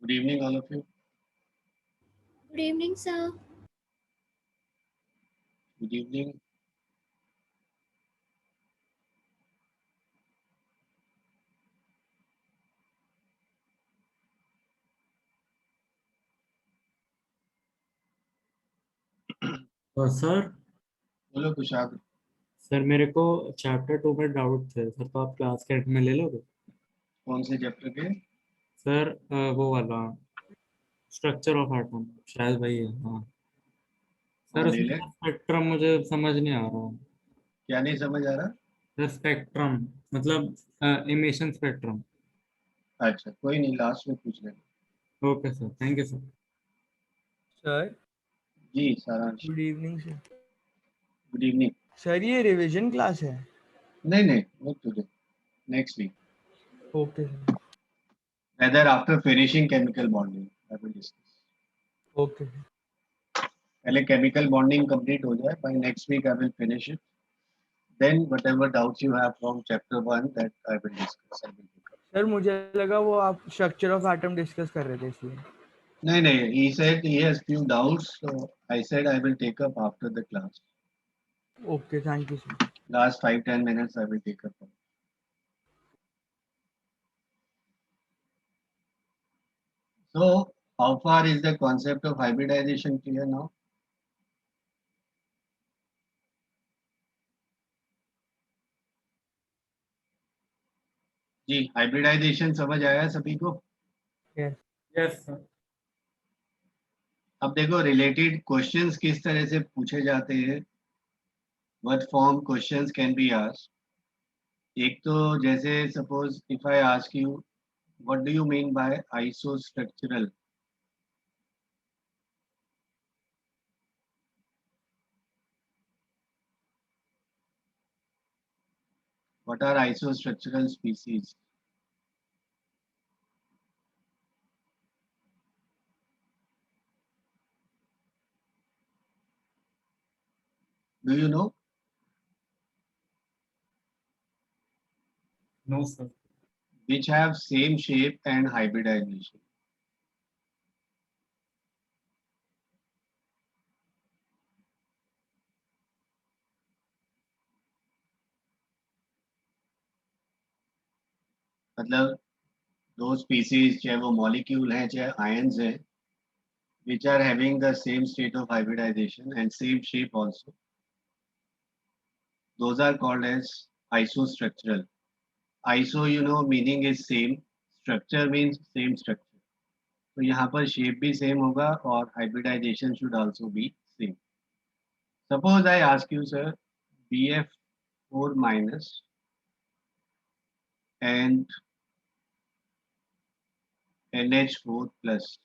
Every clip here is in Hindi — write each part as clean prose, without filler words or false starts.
Good evening, all of you. Good evening, sir. Good evening. Sir बोलो कुशाग। सर मेरे को चैप्टर 2 में डाउट थे सर, तो आप क्लास के एंड में ले लोगे? कौन से चैप्टर के? सर वो वाला स्ट्रक्चर ऑफ एटम, शायद वही है। हाँ हाँ, सर, ले उसमें ले। स्पेक्ट्रम मुझे समझ नहीं आ रहा। क्या नहीं समझ आ रहा? सर स्पेक्ट्रम मतलब इमिशन स्पेक्ट्रम। अच्छा, कोई नहीं, लास्ट में पूछ लेना। Okay sir, thank you sir. Sir ji Saransh. Good evening sir. Good evening. Sir ये रिवीजन क्लास है? नहीं नहीं, not today, next week. Okay sir. Rather after finishing chemical bonding, I will discuss. Okay sir. पहले chemical bonding complete हो जाए, by next week I will finish it. Then whatever doubts you have from chapter 1 that I will discuss. I will pick up. Sir मुझे लगा वो आप स्ट्रक्चर ऑफ एटम डिस्कस कर रहे थे इसलिए। नहीं नहीं, he said he has few doubts, so I said I will take up after the class. Okay thank you sir. Last 5-10 minutes I will take up. So, how far is the concept of hybridization clear now? जी, hybridization समझ आया सभी को? यस। Yes sir. अब देखो रिलेटेड क्वेश्चंस किस तरह से पूछे जाते हैं, what form questions can be asked. एक तो जैसे suppose if I ask you what do you mean by isostructural? What are isostructural species? Do you know? No sir. Which have same shape and hybridization. मतलब दो स्पीसीज, चाहे वो मॉलिक्यूल हैं चाहे आयंस हैं, which are having the same state of hybridization and same shape also, those are called as isostructural. Iso, you know, meaning is same, structure means same structure. तो यहाँ पर shape भी same होगा और hybridization should also be same. Suppose I ask you, sir, BF4 minus and NH4 plus,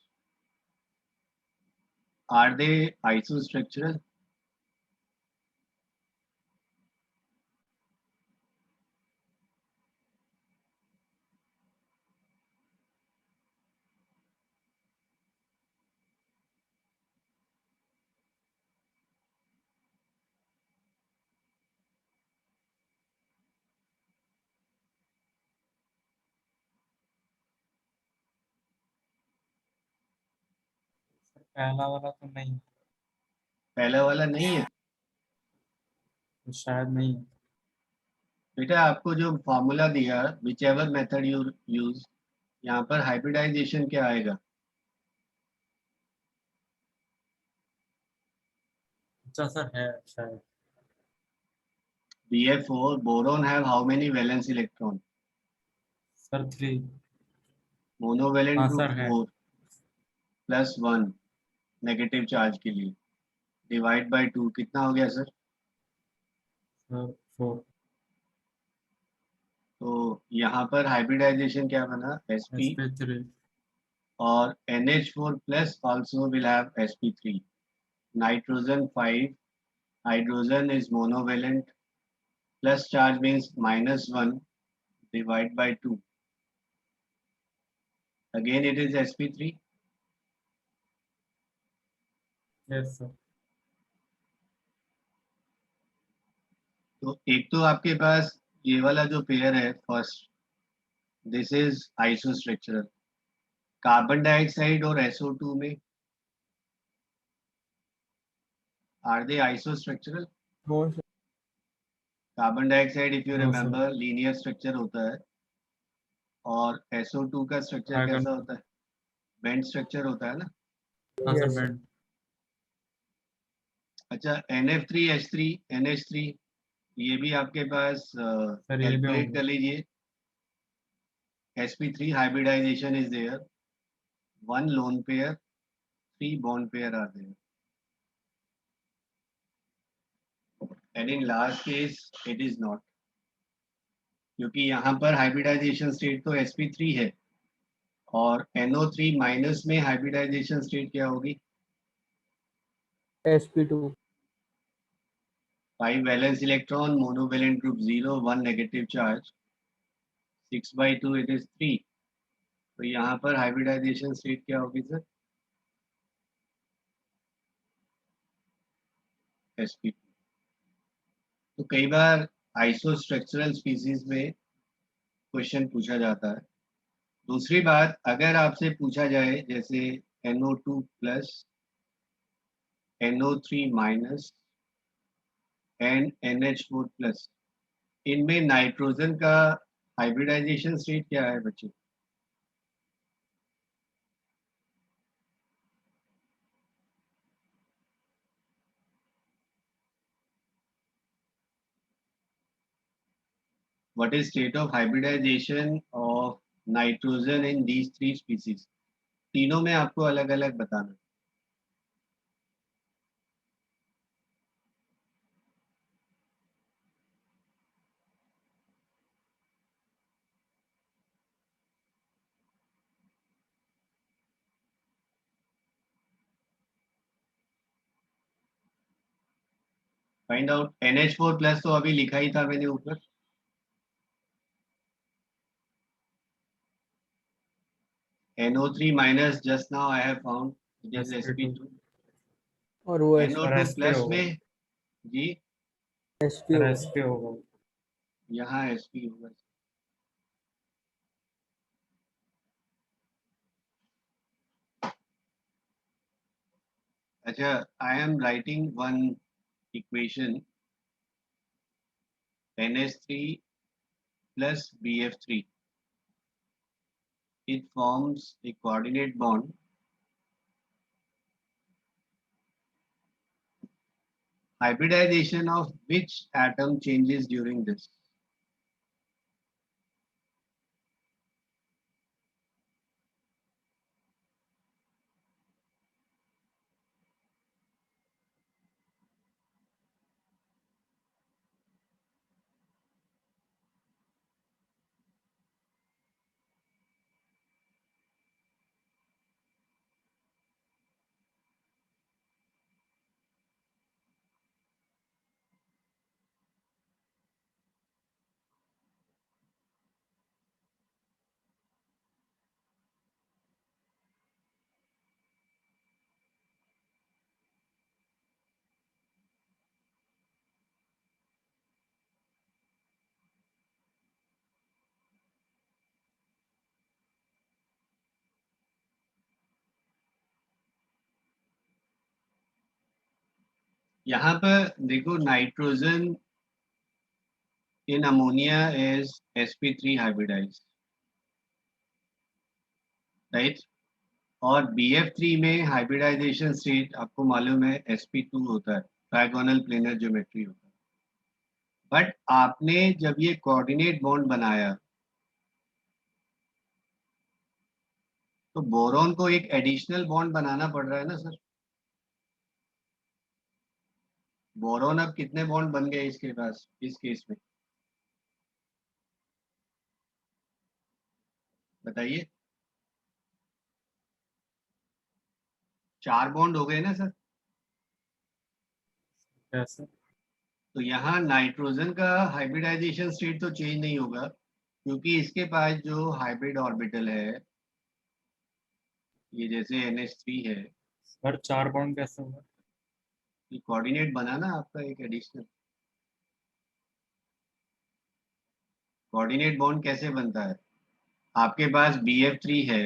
are they isostructural? पहला वाला तो नहीं, पहला वाला नहीं है तो शायद नहीं है। बेटा, आपको जो फॉर्मूला दिया which ever method you use, यहाँ पर हाइब्रिडाइजेशन क्या आएगा? अच्छा सर, है शायद। BF4 boron have how many valence electron? Sir 3। Monovalent हाँ to सर है। 4 plus 1 नेगेटिव चार्ज के लिए, डिवाइड बाय 2 कितना हो गया सर? सर 4। तो यहाँ पर हाइब्रिडाइजेशन क्या बना? sp, sp3। और NH4 plus also will have sp3. Nitrogen 5, hydrogen is monovalent, plus charge means minus 1 divide by 2. Again it is sp3. Yes sir. तो एक तो आपके पास ये वाला जो पेयर है first, this is isostructural, carbon dioxide और SO2 में are they isostructural? No, sir. Carbon dioxide if you No, sir. Remember linear structure होता है, और SO2 का स्ट्रक्चर Dragon. कैसा होता है? बेंड स्ट्रक्चर होता है ना। हाँ सर, Yes, sir. बैंड. अच्छा, NF3H3 NH3, ये भी आपके पास सर ये भी कैलकुलेट होंगे. कर लीजिए. sp3 hybridization is there, one lone pair, three bond pair are there, and in last case it is not, क्योंकि यहाँ पर हाइब्रिडाइजेशन स्टेट तो sp3 है, और NO3 माइनस में हाइब्रिडाइजेशन स्टेट क्या होगी? sp2. 5 valence electron, monovalent group 0, 1 negative charge, 6/2 it is 3. तो यहाँ पर हाइब्रिडाइजेशन स्टेट क्या होगी सर? sp2. तो कई बार आइसोस्ट्रक्चरल स्पीसीज में क्वेश्चन पूछा जाता है. दूसरी बात, अगर आपसे पूछा जाए जैसे NO2 plus, NO3 minus and NH4 plus, इनमें नाइट्रोजन का हाइब्रिडाइजेशन स्टेट क्या है बच्चों? What is state of hybridization of nitrogen in these three species? तीनों में आपको अलग अलग बताना. Find out. NH4 प्लस तो अभी लिखा ही था मैंने ऊपर. NO3 minus just now I have found it is sp2. और वो NO2 SP प्लस होगा. में जी sp सर होगा. SP होगा. यहाँ sp होगा. अच्छा, I am writing one equation, NH3 plus BF3. It forms a coordinate bond. Hybridization of which atom changes during this? यहाँ पर देखो, nitrogen in ammonia is sp3 hybridized, right? और BF3 में हाइब्रिडाइजेशन स्टेट आपको मालूम है sp2 होता है, ट्राइगोनल प्लेनर ज्योमेट्री होता है. बट आपने जब ये कोऑर्डिनेट बॉन्ड बनाया तो बोरॉन को एक एडिशनल बॉन्ड बनाना पड़ रहा है ना सर. बोरॉन अब कितने बॉन्ड बन गए इसके पास इस केस में, बताइए? 4 बॉन्ड हो गए ना सर. कैसे? तो यहाँ नाइट्रोजन का हाइब्रिडाइजेशन स्टेट तो चेंज नहीं होगा, क्योंकि इसके पास जो हाइब्रिड ऑर्बिटल है, ये जैसे NH3 है, सर 4 बॉन्ड कैसे होगा? ये कोऑर्डिनेट बना ना आपका एक एडिशनल. कोऑर्डिनेट बॉन्ड कैसे बनता है? आपके पास BF3 है,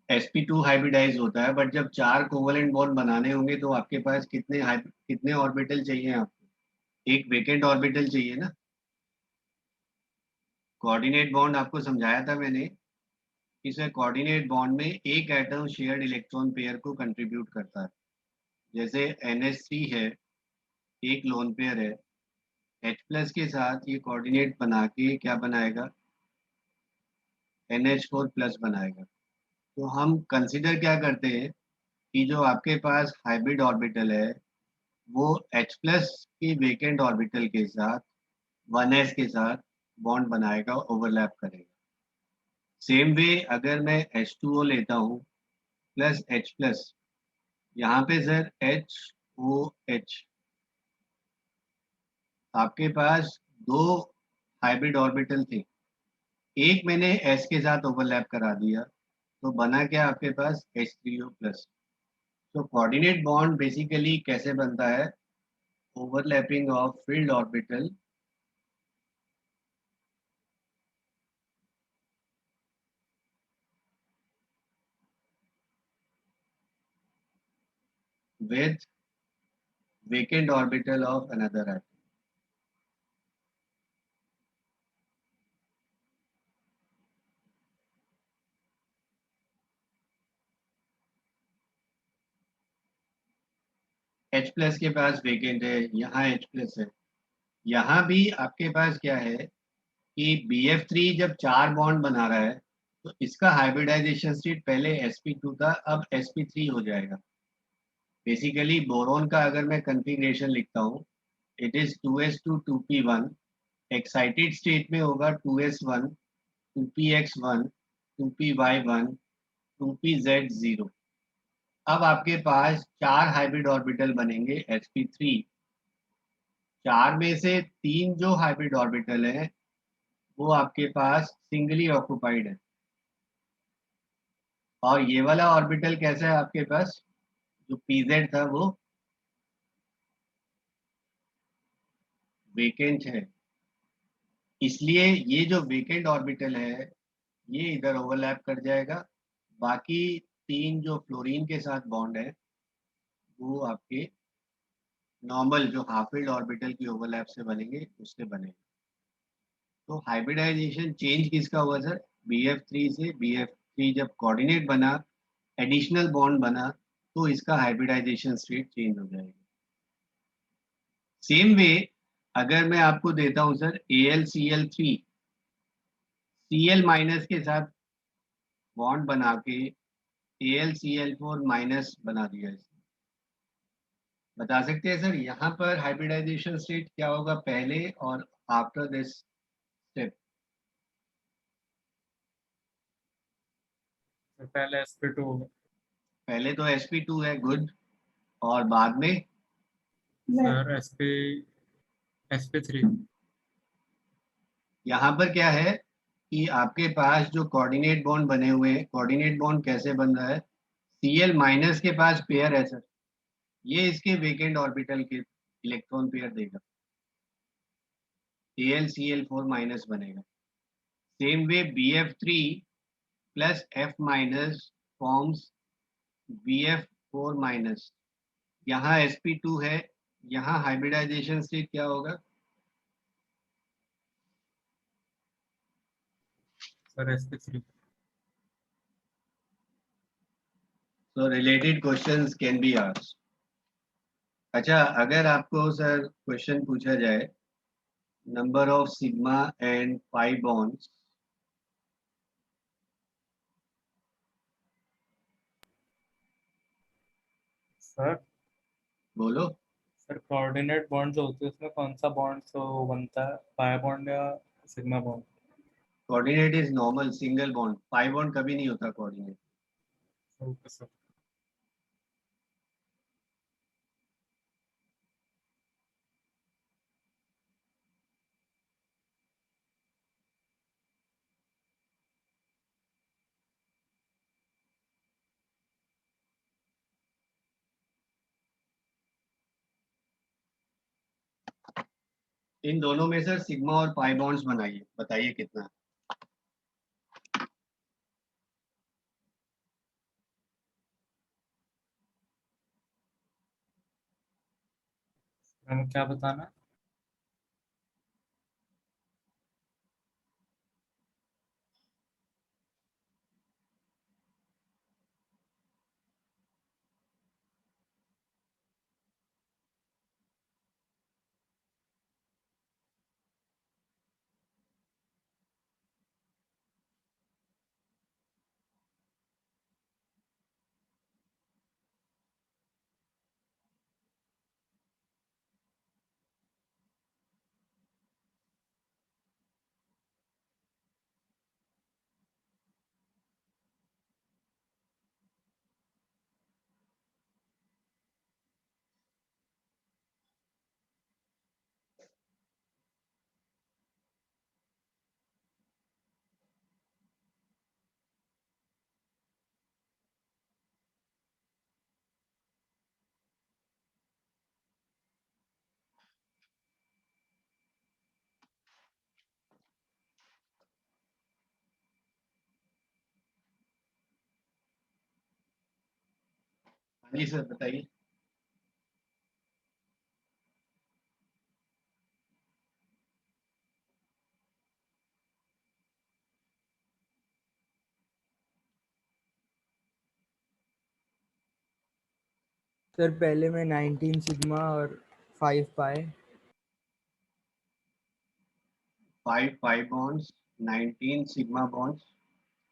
sp2 हाइब्रिडाइज होता है, बट जब 4 कोवलेंट बॉन्ड बनाने होंगे तो आपके पास कितने ऑर्बिटल चाहिए आपको? एक वेकेंट ऑर्बिटल चाहिए ना। कोऑर्डिनेट बॉन्ड आपको समझाया था मैंने, इसे कोऑर्डिनेट बॉन्ड में एक एटम शेयर्ड इलेक्ट्रॉन पेयर को कंट्रीब्यूट करता है। जैसे NH3 है, एक लोन पेयर है, H प्लस के साथ ये कोऑर्डिनेट बना के क्या बनाएगा? NH4 प्लस बनाएगा। तो हम कंसिडर क्या करते हैं कि जो आपके पास हाइब्रिड ऑर्बिटल है वो H प्लस की वेकेंट ऑर्बिटल के साथ 1s के साथ बॉन्ड बनाएगा, ओवरलैप करेगा। सेम वे अगर मैं H2O लेता हूँ प्लस H प्लस, यहाँ पे सर HOH, आपके पास दो हाइब्रिड ऑर्बिटल थे, एक मैंने S के साथ ओवरलैप करा दिया तो बना क्या आपके पास H3O प्लस। तो कोऑर्डिनेट बॉन्ड बेसिकली कैसे बनता है? Overlapping of filled orbital with vacant orbital of another atom. H plus के पास वेकेंट है, यहाँ H प्लस है। यहाँ भी आपके पास क्या है कि BF3 जब 4 बॉन्ड बना रहा है तो इसका हाइब्रिडाइजेशन स्टेट पहले sp2 था, अब sp3 हो जाएगा। बेसिकली बोरोन का अगर मैं कॉन्फ़िगरेशन लिखता हूँ, it is 2s2 2p1, excited state में होगा 2s1 2px1 2py1 2pz0। अब आपके पास 4 हाइब्रिड ऑर्बिटल बनेंगे sp3। 4 में से 3 जो हाइब्रिड ऑर्बिटल है वो आपके पास सिंगली ऑक्युपाइड है, और ये वाला ऑर्बिटल कैसा है आपके पास? जो pz था वो वेकेंट है, इसलिए ये जो वेकेंट ऑर्बिटल है ये इधर ओवरलैप कर जाएगा। बाकी 3 जो फ्लोरीन के साथ बॉन्ड है वो आपके नॉर्मल जो हाफ फील्ड ऑर्बिटल की ओवरलैप से बनेंगे, उससे बनेंगे। तो हाइब्रिडाइजेशन चेंज किसका हुआ सर? BF3 से BF3 जब कोऑर्डिनेट बना, एडिशनल बॉन्ड बना, तो इसका हाइब्रिडाइजेशन स्टेट चेंज हो जाएगा। सेम वे अगर मैं आपको देता हूं सर AlCl3, Cl माइनस के साथ बॉन्ड बना के AlCl4 माइनस बना दिया इसने, बता सकते हैं सर यहाँ पर हाइब्रिडाइजेशन स्टेट क्या होगा पहले और आफ्टर दिस स्टेप? तो पहले sp2 होगा। पहले तो sp2 है, गुड, और बाद में सर sp3। यहाँ पर क्या है कि आपके पास जो कोऑर्डिनेट बॉन्ड बने हुए हैं, कोऑर्डिनेट बॉन्ड कैसे बन रहा है? Cl माइनस के पास पेयर है सर, ये इसके वेकेंट ऑर्बिटल के इलेक्ट्रॉन पेयर देगा, AlCl4 माइनस बनेगा। Same way BF3 plus F minus forms BF4 minus, यहाँ sp2 है, यहाँ हाइब्रिडाइजेशन स्टेट क्या होगा? Sir sp3। So related questions can be asked. अच्छा, अगर आपको सर क्वेश्चन पूछा जाए number of sigma and pi bonds, sir बोलो। सर कोऑर्डिनेट बॉन्ड जो होते हैं उसमें कौन सा बॉन्ड तो बनता है, पाई बॉन्ड या sigma bond? Coordinate is normal single bond, pi bond कभी नहीं होता कोऑर्डिनेट। Okay sir. इन दोनों में सर सिग्मा और पाई बॉन्ड्स बनाइए, बताइए कितना? हमें क्या बताना है? हाँ जी सर, बताइए। सर पहले में 19 सिग्मा और 5 पाई। 5 5 बॉन्ड्स, 19 सिग्मा बॉन्ड्स,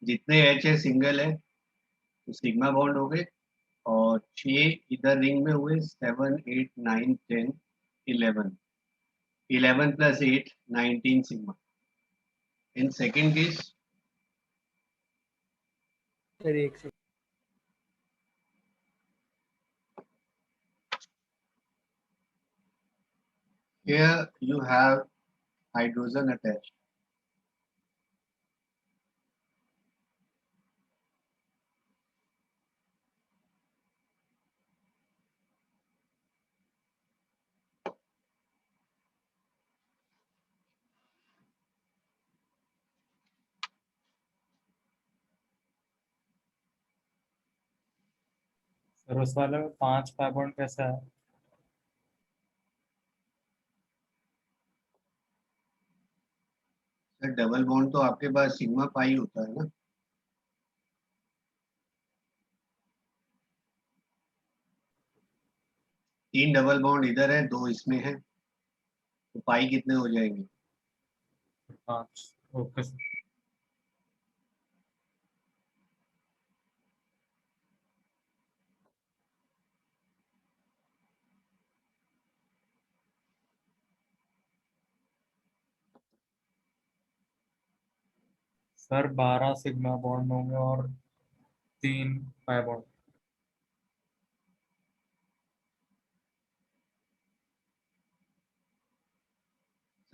जितने एच है सिंगल है तो सिग्मा बॉन्ड हो गए, और 6 इधर रिंग में हुए, 7 8 9 10 11, 11 plus 8 19 sigma. In second case sir एक second. here you have hydrogen attached. Sir उस वाले में 5 पाई बॉन्ड कैसा है? सर डबल बॉन्ड तो आपके पास सिग्मा पाई होता है ना। तीन डबल बॉन्ड इधर है, दो इसमें है, तो पाई कितने हो जाएंगे? 5। Okay sir. Sir 12 sigma bond होंगे और 3 पाई बॉन्ड।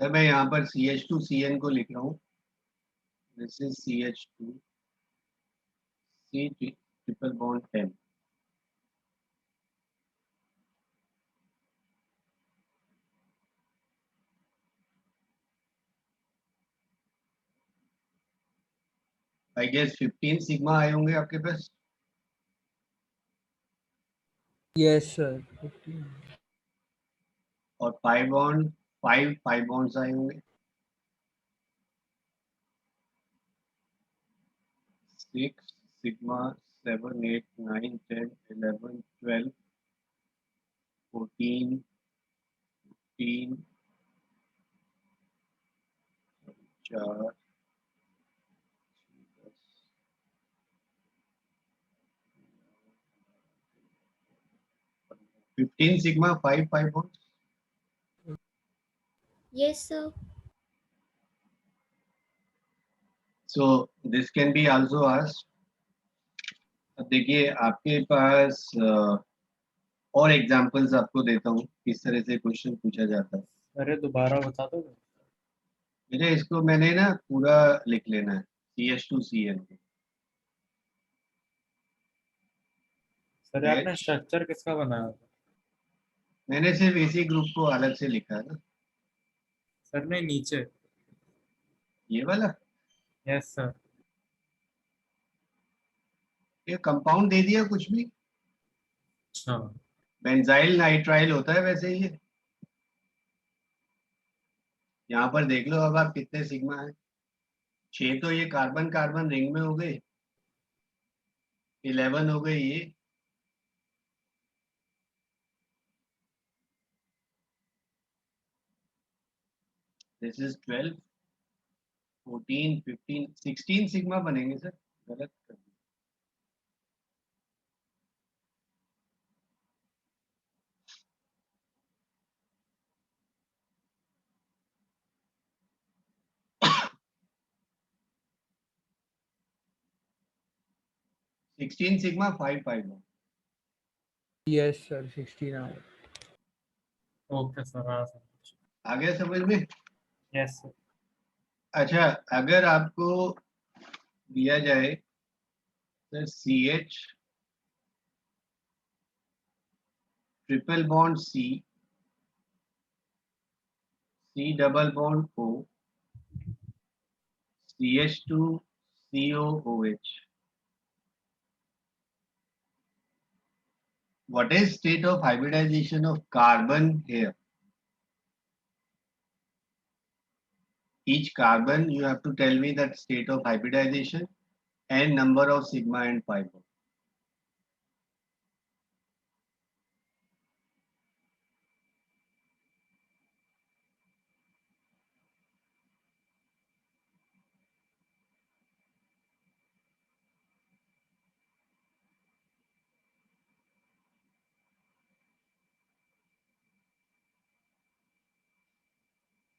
सर मैं यहाँ पर CH2CN को लिख रहा हूँ। This is CH2 C triple bond 10। I guess 15 sigma आए होंगे आपके पास। Yes sir. और पाई बॉन्ड 5 पाई बॉन्ड्स आए होंगे। 6 sigma 7 8 9 10 11 12 14 15 4 15 sigma 5 pi bonds. Yes, sir. So this can be also asked. अब देखिए आपके पास और एग्जांपल्स आपको देता हूँ किस तरह से क्वेश्चन पूछा जाता है। अरे दोबारा बता दो। मेरे इसको मैंने ना पूरा लिख लेना है, CH2CN। सर आपने स्ट्रक्चर किसका बनाया था? मैंने सिर्फ इसी ग्रुप को अलग से लिखा है ना। सर ने नीचे। ये वाला यस सर। ये कंपाउंड दे दिया कुछ भी। अच्छा। बेंजाइल नाइट्राइल होता है वैसे ये। यहाँ पर देख लो अब आप कितने सिग्मा है। 6 तो ये कार्बन कार्बन रिंग में हो गए, 11 हो गए ये, दिस इज 12, 14, 15, 16 सिग्मा बनेंगे सर, गलत कर दिया। सिक्सटीन सिग्मा 5 यस सर 16 आवर। ओके सर, हाँ सर। आ गया समझ में। Yes sir. अच्छा, अगर आपको दिया जाए sir CH triple bond C double bond O CH2 COOH, what is state of hybridization of carbon here? Each carbon you have to tell me that state of hybridization and number of sigma and pi bond.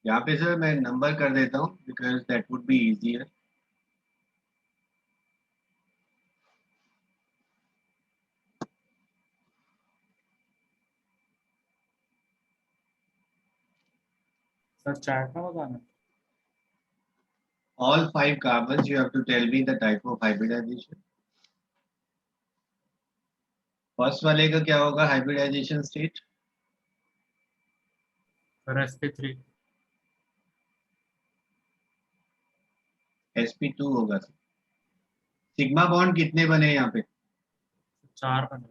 यहाँ पे सर मैं नंबर कर देता हूँ because that would be easier. Sir chat में बताना। All 5 carbons you have to tell me the type of hybridization. First वाले का क्या होगा hybridisation state? Sir sp3। sp2 होगा सर। सिग्मा बॉन्ड कितने बने यहाँ पे? 4 बने।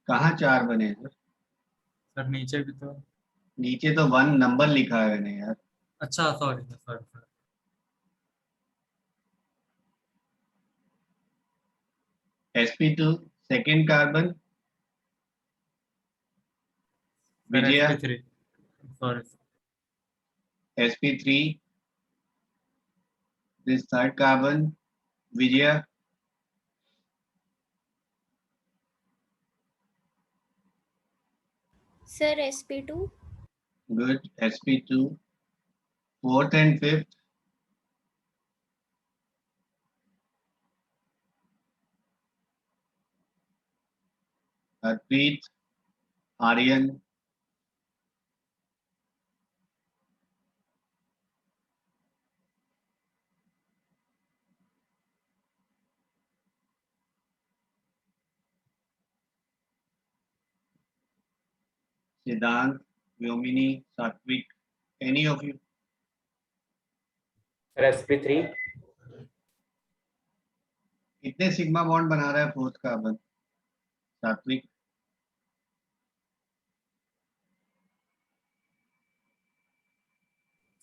कहाँ 4 बने हैं सर? सर नीचे भी तो। नीचे तो 1 नंबर लिखा है मैंने यार। अच्छा sorry sir, sorry. sp2 second carbon Vijaya, sp3 sorry. sp3 this third carbon Vijaya, Sir, sp2. good, sp2 fourth and fifth Harpreet, Aryan, Siddhant, Vyomini, Satvik, any of you? Sir sp3। कितने सिग्मा बॉन्ड बना रहा है फोर्थ कार्बन? सात्विक,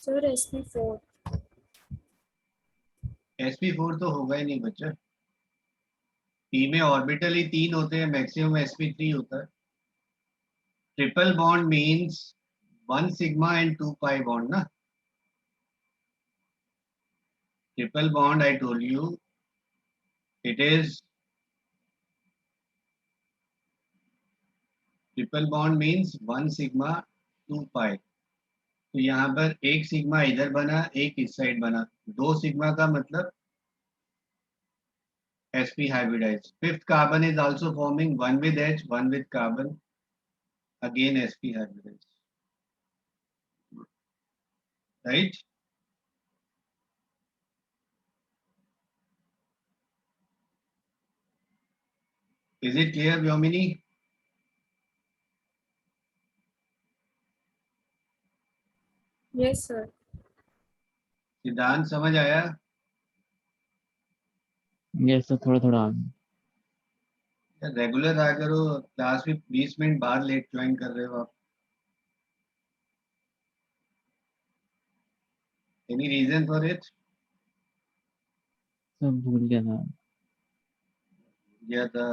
Sir, sp4. sp4 तो होगा ही नहीं बच्चा। P में ऑर्बिटल ही 3 होते हैं, मैक्सिमम sp3 होता है। Triple bond means 1 sigma and 2 pi bond ना। Triple bond I told you it is triple bond means 1 sigma 2 pi. तो यहाँ पर एक सिग्मा इधर बना, एक इस साइड बना, 2 सिग्मा का मतलब sp hybridized. Fifth carbon is also forming one with H, one with carbon, again sp hybridized, right? Is it clear, Vyomini? Yes, sir. सिद्धांत समझ आया? यस सर, थोड़ा थोड़ा रेगुलर आ करो, क्लास में 20 मिनट बाद लेट ज्वाइन कर रहे हो आप। Any reason for it? सब भूल गया था। या था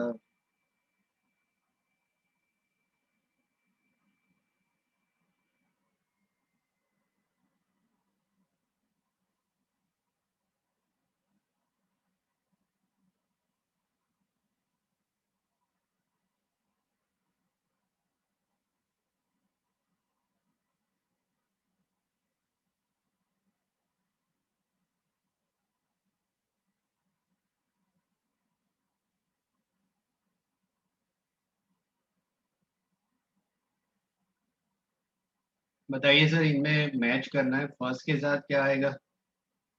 बताइए सर, इनमें मैच करना है, फर्स्ट के साथ क्या आएगा?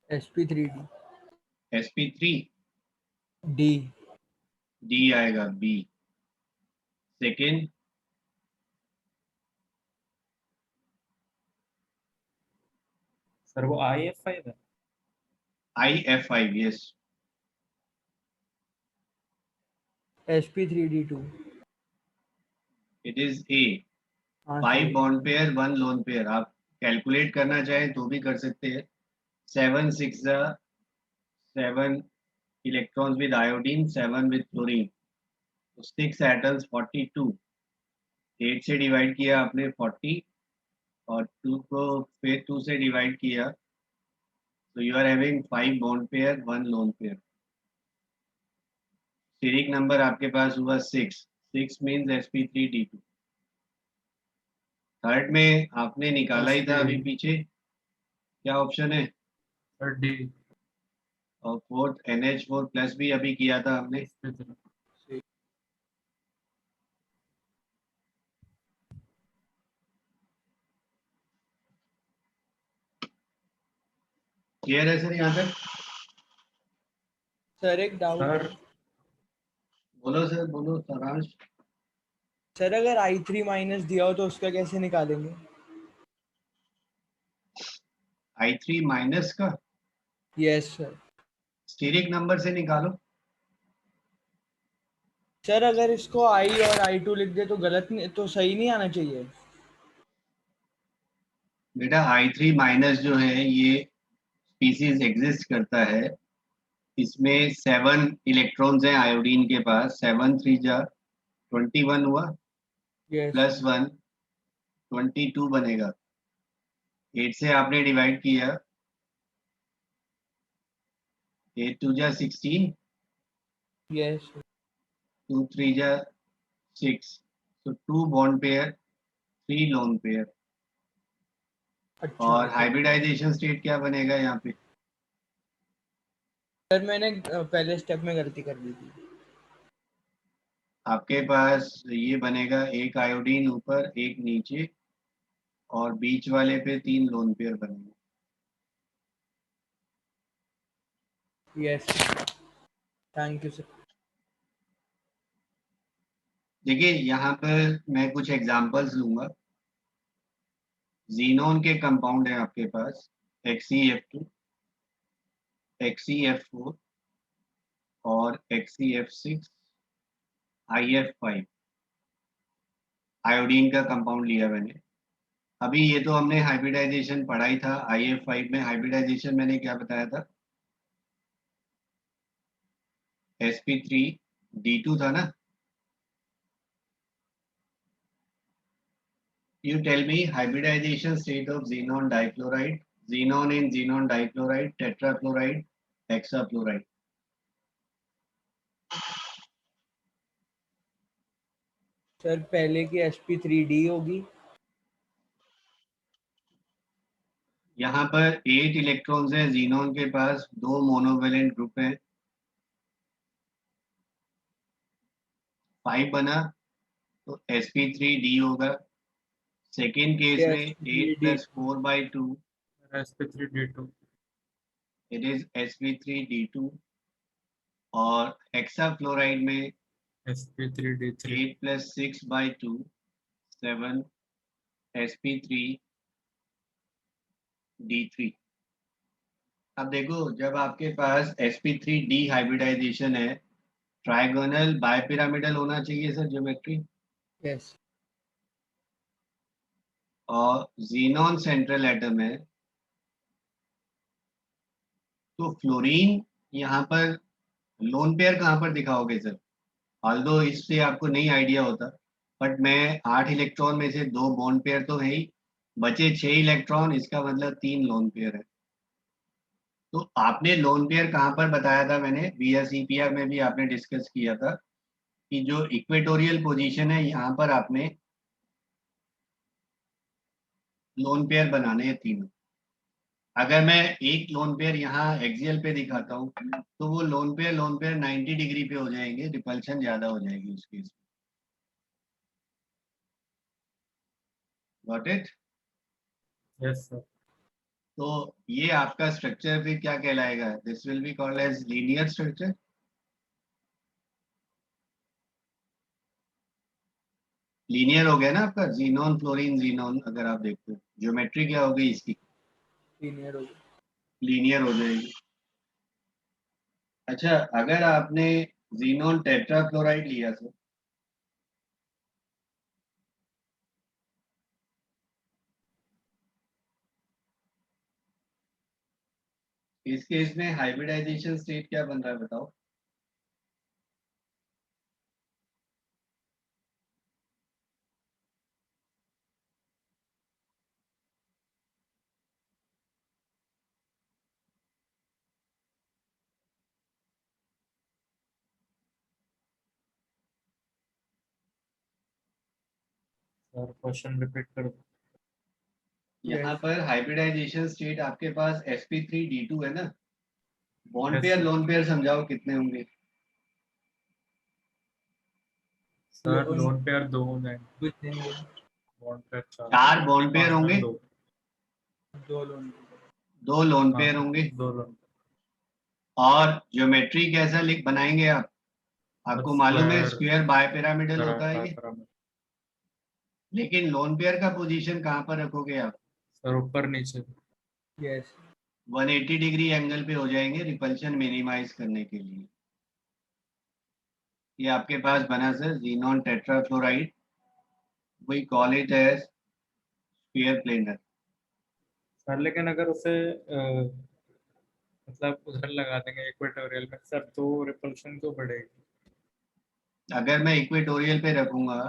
sp3d sp3 d d आएगा, b सेकेंड सर वो IF5 है। IF5 yes, sp3d2 it is a. हाँ 5 सही। बॉन्ड पेयर 1 लोन पेयर, आप कैलकुलेट करना चाहें तो भी कर सकते हैं। 7 6 7 electrons with iodine, 7 with chlorine, तो 6 एटम्स 42। 8 से डिवाइड किया आपने 40, और 2 को फिर 2 से डिवाइड किया, तो you are having 5 bond pair 1 lone pair. Steric number आपके पास हुआ 6, 6 मीन्स sp3d2। थर्ड में आपने निकाला ही था अभी पीछे, क्या ऑप्शन है? Sir D. और फोर्थ NH4 प्लस भी अभी किया था हमने। क्लियर है सर यहाँ तक? सर एक डाउट सर है बोलो सर, बोलो सारांश। सर, अगर i3 माइनस दिया हो तो उसका कैसे निकालेंगे? I3 माइनस का यस सर। स्टेरिक नंबर से निकालो। सर अगर इसको i और i2 लिख दे तो गलत नहीं, तो सही नहीं आना चाहिए? बेटा I3 माइनस जो है ये स्पीसीज एग्जिस्ट करता है, इसमें 7 इलेक्ट्रॉन्स हैं आयोडीन के पास, 7 3 जा 21 हुआ, यस प्लस 1 22 बनेगा। 8 से आपने डिवाइड किया, 8 2 जा 16, यस 2 3 जा 6, तो 2 बॉन्ड पेयर 3 लोन पेयर। अच्छा और सर। हाइब्रिडाइजेशन स्टेट क्या बनेगा यहाँ पे? सर मैंने पहले स्टेप में गलती कर दी थी। आपके पास ये बनेगा, एक आयोडीन ऊपर एक नीचे, और बीच वाले पे 3 लोन पेयर बनेंगे। Yes thank you sir. देखिए यहाँ पर मैं कुछ एग्जांपल्स लूंगा। जीनोन के कंपाउंड है आपके पास, XeF2, XeF4 और XeF6, IF5। आयोडीन का कंपाउंड लिया मैंने। अभी ये तो हमने हाइब्रिडाइजेशन पढ़ा ही था। IF5 में हाइब्रिडाइजेशन मैंने क्या बताया था? sp3d2 था ना? You tell me hybridization state of xenon dichloride, xenon in xenon dichloride, tetrafluoride, hexafluoride. Sir पहले की sp3d होगी। यहाँ पर 8 इलेक्ट्रॉन्स हैं xenon के पास, 2 मोनोवेलेंट ग्रुप हैं, 5 बना तो sp3d होगा। सेकेंड केस में 8 sp3d + 4/2, sp3d2। It is sp3d2। और हेक्साफ्लोराइड में sp3d3। 8 + 6/2, 7 sp3d3। अब देखो, जब आपके पास sp3d हाइब्रिडाइजेशन है, ट्राइगोनल बायपिरामिडल होना चाहिए सर ज्योमेट्री, यस और जीनॉन सेंट्रल एटम है, तो फ्लोरीन यहाँ पर लोन पेयर कहाँ पर दिखाओगे सर? ऑल्दो इससे आपको नहीं आइडिया होता, बट मैं 8 इलेक्ट्रॉन में से 2 बॉन्ड पेयर तो है ही, बचे 6 इलेक्ट्रॉन, इसका मतलब 3 लोन पेयर है। तो आपने लोन पेयर कहाँ पर बताया था? मैंने VSEPR में भी आपने डिस्कस किया था कि जो इक्वेटोरियल पोजीशन है यहाँ पर आपने लोन पेयर बनाने हैं तीनों। अगर मैं एक लोन पेयर यहाँ एक्सियल पे दिखाता हूँ तो वो लोन पेयर 90 डिग्री पे हो जाएंगे, रिपल्शन ज्यादा हो जाएगी उस केस में। Got it? Yes sir. तो ये आपका स्ट्रक्चर फिर क्या कहलाएगा? This will be called as linear structure. Linear हो गया ना आपका, जीनोन फ्लोरीन जीनोन। अगर आप देखते हो ज्योमेट्री क्या होगी इसकी? लीनियर हो गया। लीनियर हो जाएगी। अच्छा, अगर आपने जीनोन टेट्राक्लोराइड लिया सर, इस केस में हाइब्रिडाइजेशन स्टेट क्या बन रहा है बताओ? सर क्वेश्चन रिपीट कर दो। यहाँ Yes. पर हाइब्रिडाइजेशन स्टेट आपके पास sp3d2 है ना। Bond Yes, pair sir. Lone pair समझाओ कितने होंगे? सर लोन पेयर 2 हैं, कुछ नहीं है। Bond pair 4। 4 बॉन्ड पेयर होंगे, 2। 2 लोन 2 लोन हाँ पेयर होंगे। 2 लोन। और ज्योमेट्री कैसा लिख बनाएंगे आप? आपको मालूम है स्क्वायर स्क्वायर बाय पिरामिडल होता है ये। पिरामिड। लेकिन लोन पेयर का पोजीशन कहाँ पर रखोगे आप? सर ऊपर नीचे। यस 180 डिग्री एंगल पे हो जाएंगे, रिपल्शन मिनिमाइज करने के लिए। ये आपके पास बना sir xenon tetrafluoride, we call it as square planar. Sir लेकिन अगर उसे मतलब उधर लगा देंगे इक्वेटोरियल में सर तो रिपल्शन तो बढ़ेगी। अगर मैं इक्वेटोरियल पे रखूंगा,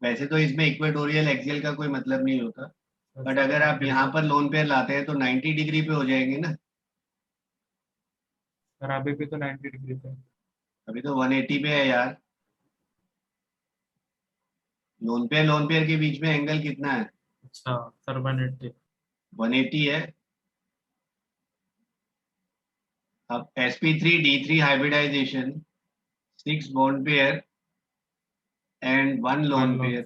वैसे तो इसमें इक्वेटोरियल एक्सियल का कोई मतलब नहीं होता, बट सर अगर आप 90 यहाँ डिग्री। पर लोन पेयर लाते हैं तो 90 डिग्री पे हो जाएंगे ना। सर अभी भी तो 90 डिग्री पे। अभी तो 180 पे है यार। लोन पेयर के बीच में एंगल कितना है? अच्छा सर 180। 180 है। अब sp3d3 hybridization, 6 bond pair and 1 one lone lone. Pair,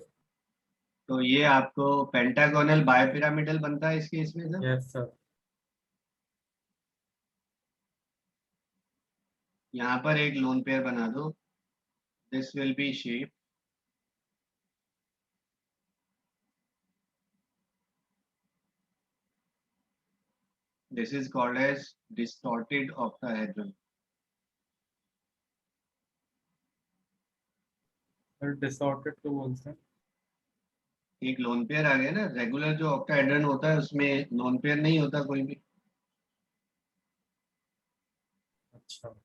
तो ये आपको पेंटागोनल बायपिरामिडल बनता है इस केस में सर। Yes sir. यहाँ पर एक लोन पेयर बना दो, this will be shape, this is called as distorted octahedral. Sir disordered तो बोलते हैं। एक लोन पेयर आ गया ना, रेगुलर जो ऑक्टाहेड्रन होता है उसमें लोन पेयर नहीं होता कोई भी। अच्छा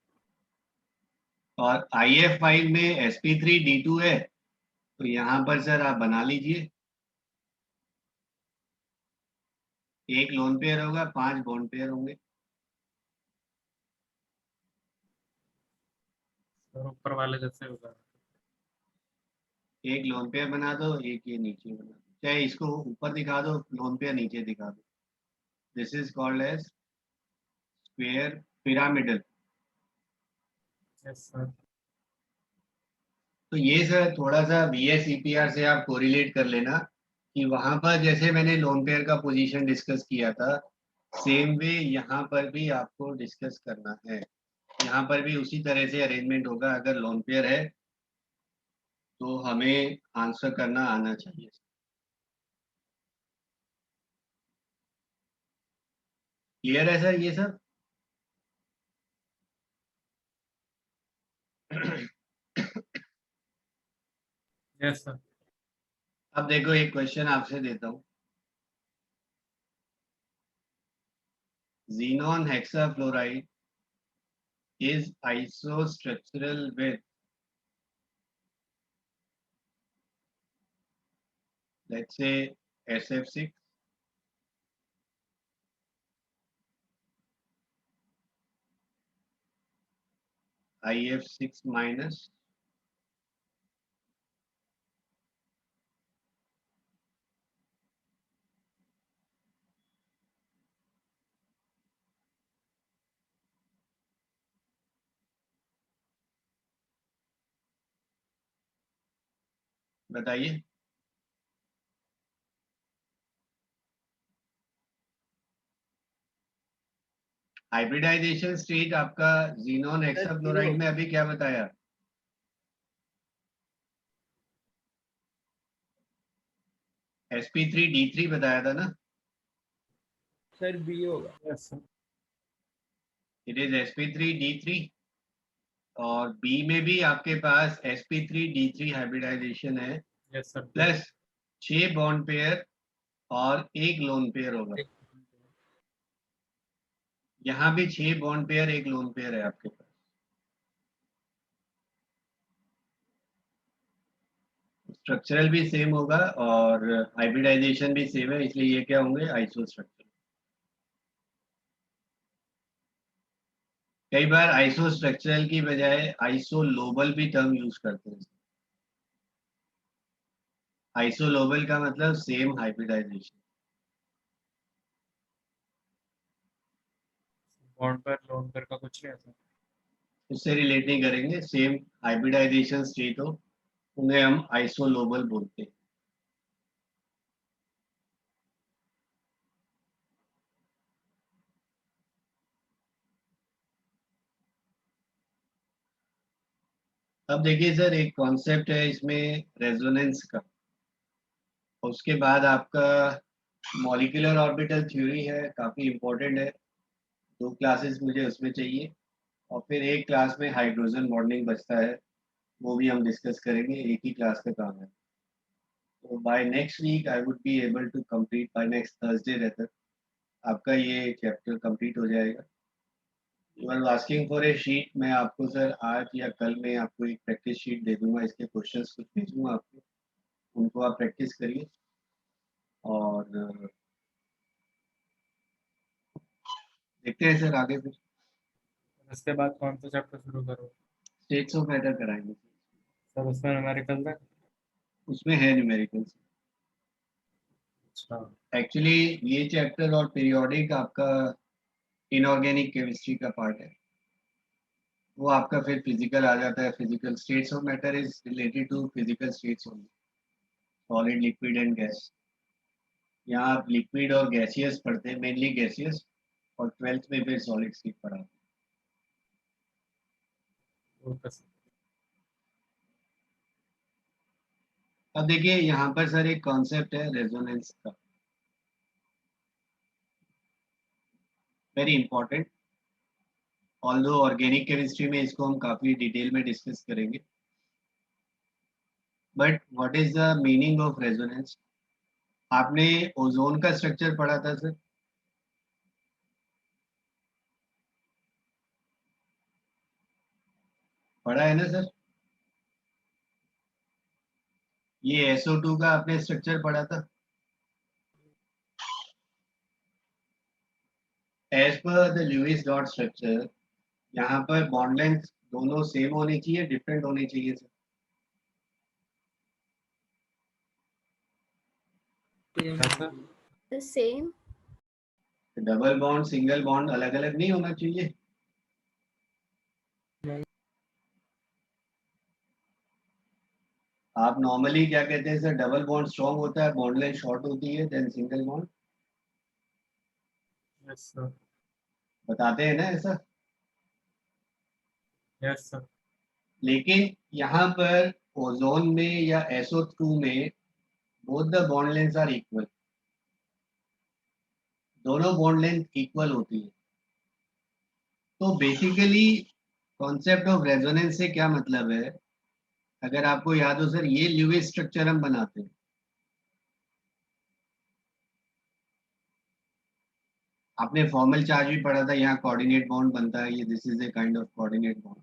और IF5 में sp3d2 है, तो यहाँ पर सर आप बना लीजिए, एक लोन पेयर होगा, 5 बॉन्ड पेयर होंगे। सर ऊपर वाले जैसे होगा। एक लोन पेयर बना दो, एक ये नीचे बना दो, चाहे इसको ऊपर दिखा दो, लोन पेयर नीचे दिखा दो। This is called as square pyramidal. Yes sir. तो ये सर थोड़ा सा VSEPR से आप कोरिलेट कर लेना कि वहां पर जैसे मैंने लोन पेयर का पोजीशन डिस्कस किया था, सेम वे यहाँ पर भी आपको डिस्कस करना है। यहाँ पर भी उसी तरह से अरेंजमेंट होगा। अगर लोन पेयर है तो हमें आंसर करना आना चाहिए। क्लियर है सर ये सब? Yes sir. अब देखो एक क्वेश्चन आपसे देता हूँ। xenon hexafluoride is isostructural with, let's say, SF6, IF6 minus, बताइए। हाइब्रिडाइजेशन स्टेट आपका xenon hexafluoride में अभी क्या बताया? sp3d3 बताया था ना? सर बी होगा। Yes sir. It is sp3d3 और बी में भी आपके पास sp3d3 हाइब्रिडाइजेशन है yes sir. Plus 6 bond pair और एक लोन पेयर होगा। यहाँ भी 6 बॉन्ड पेयर एक लोन पेयर है आपके पास। स्ट्रक्चरल भी सेम होगा और हाइब्रिडाइजेशन भी सेम है, इसलिए ये क्या होंगे? Iso structural. कई बार आइसो स्ट्रक्चरल की बजाय आइसोलोबल भी टर्म यूज करते हैं। आइसोलोबल का मतलब सेम हाइब्रिडाइजेशन। बॉन्ड पर लोन पर का कुछ नहीं है सर। उससे रिलेट नहीं करेंगे, सेम हाइब्रिडाइजेशन स्टेट हो उन्हें हम आइसोलोबल बोलते हैं। अब देखिए सर, एक कॉन्सेप्ट है इसमें रेजोनेंस का, उसके बाद आपका मॉलिक्यूलर ऑर्बिटल थ्योरी है, काफ़ी इम्पोर्टेंट है। 2 क्लासेस मुझे उसमें चाहिए और फिर एक क्लास में हाइड्रोजन बॉन्डिंग बचता है, वो भी हम डिस्कस करेंगे, एक ही क्लास का काम है। तो by next week I would be able to complete, by next Thursday रहता आपका ये चैप्टर कंप्लीट हो जाएगा। You are asking for a sheet, मैं आपको सर आज या कल में आपको एक प्रैक्टिस शीट दे दूंगा, इसके क्वेश्चंस कुछ भेजूंगा आपको, उनको आप प्रैक्टिस करिए। और देखते हैं सर आगे फिर इसके बाद कौन सा चैप्टर शुरू करो? स्टेट्स ऑफ मैटर कराएंगे। सर उसमें न्यूमेरिकल है? उसमें है न्यूमेरिकल्स। अच्छा। एक्चुअली ये चैप्टर और पीरियोडिक आपका इनऑर्गेनिक केमिस्ट्री का पार्ट है, वो आपका फिर फिजिकल आ जाता है। Physical states of matter is related to physical states only, solid, liquid and gas. यहाँ आप लिक्विड और गैसियस पढ़ते हैं, मेनली गैसियस, और 12th में फिर सॉलिड स्टेट पढ़ा। Okay sir. अब देखिए यहाँ पर सर एक कॉन्सेप्ट है रेजोनेंस का, very important. Although organic chemistry में इसको हम काफी डिटेल में डिस्कस करेंगे, but what is the meaning of resonance? आपने ओजोन का स्ट्रक्चर पढ़ा था सर? पढ़ा है ना सर? ये SO2 का आपने स्ट्रक्चर पढ़ा था? As per the Lewis dot structure, यहाँ पर बॉन्ड लेंथ दोनों सेम होनी चाहिए, डिफरेंट होनी चाहिए सर? कैसा? The same. Double bond, single bond अलग अलग नहीं होना चाहिए? नहीं। आप नॉर्मली क्या कहते हैं सर, डबल बॉन्ड स्ट्रॉन्ग होता है, बॉन्ड लेंथ शॉर्ट होती है, then single bond yes sir. बताते हैं ना ऐसा? Yes sir. लेकिन यहाँ पर ओजोन में या SO2 में both the bond length are equal, दोनों बॉन्ड लेंथ इक्वल होती है। तो बेसिकली कॉन्सेप्ट ऑफ रेजोनेंस से क्या मतलब है? अगर आपको याद हो सर, ये ल्यूइस स्ट्रक्चर हम बनाते हैं, आपने फॉर्मल चार्ज भी पढ़ा था, यहाँ कोऑर्डिनेट बॉन्ड बनता है, ये this is a kind of coordinate bond,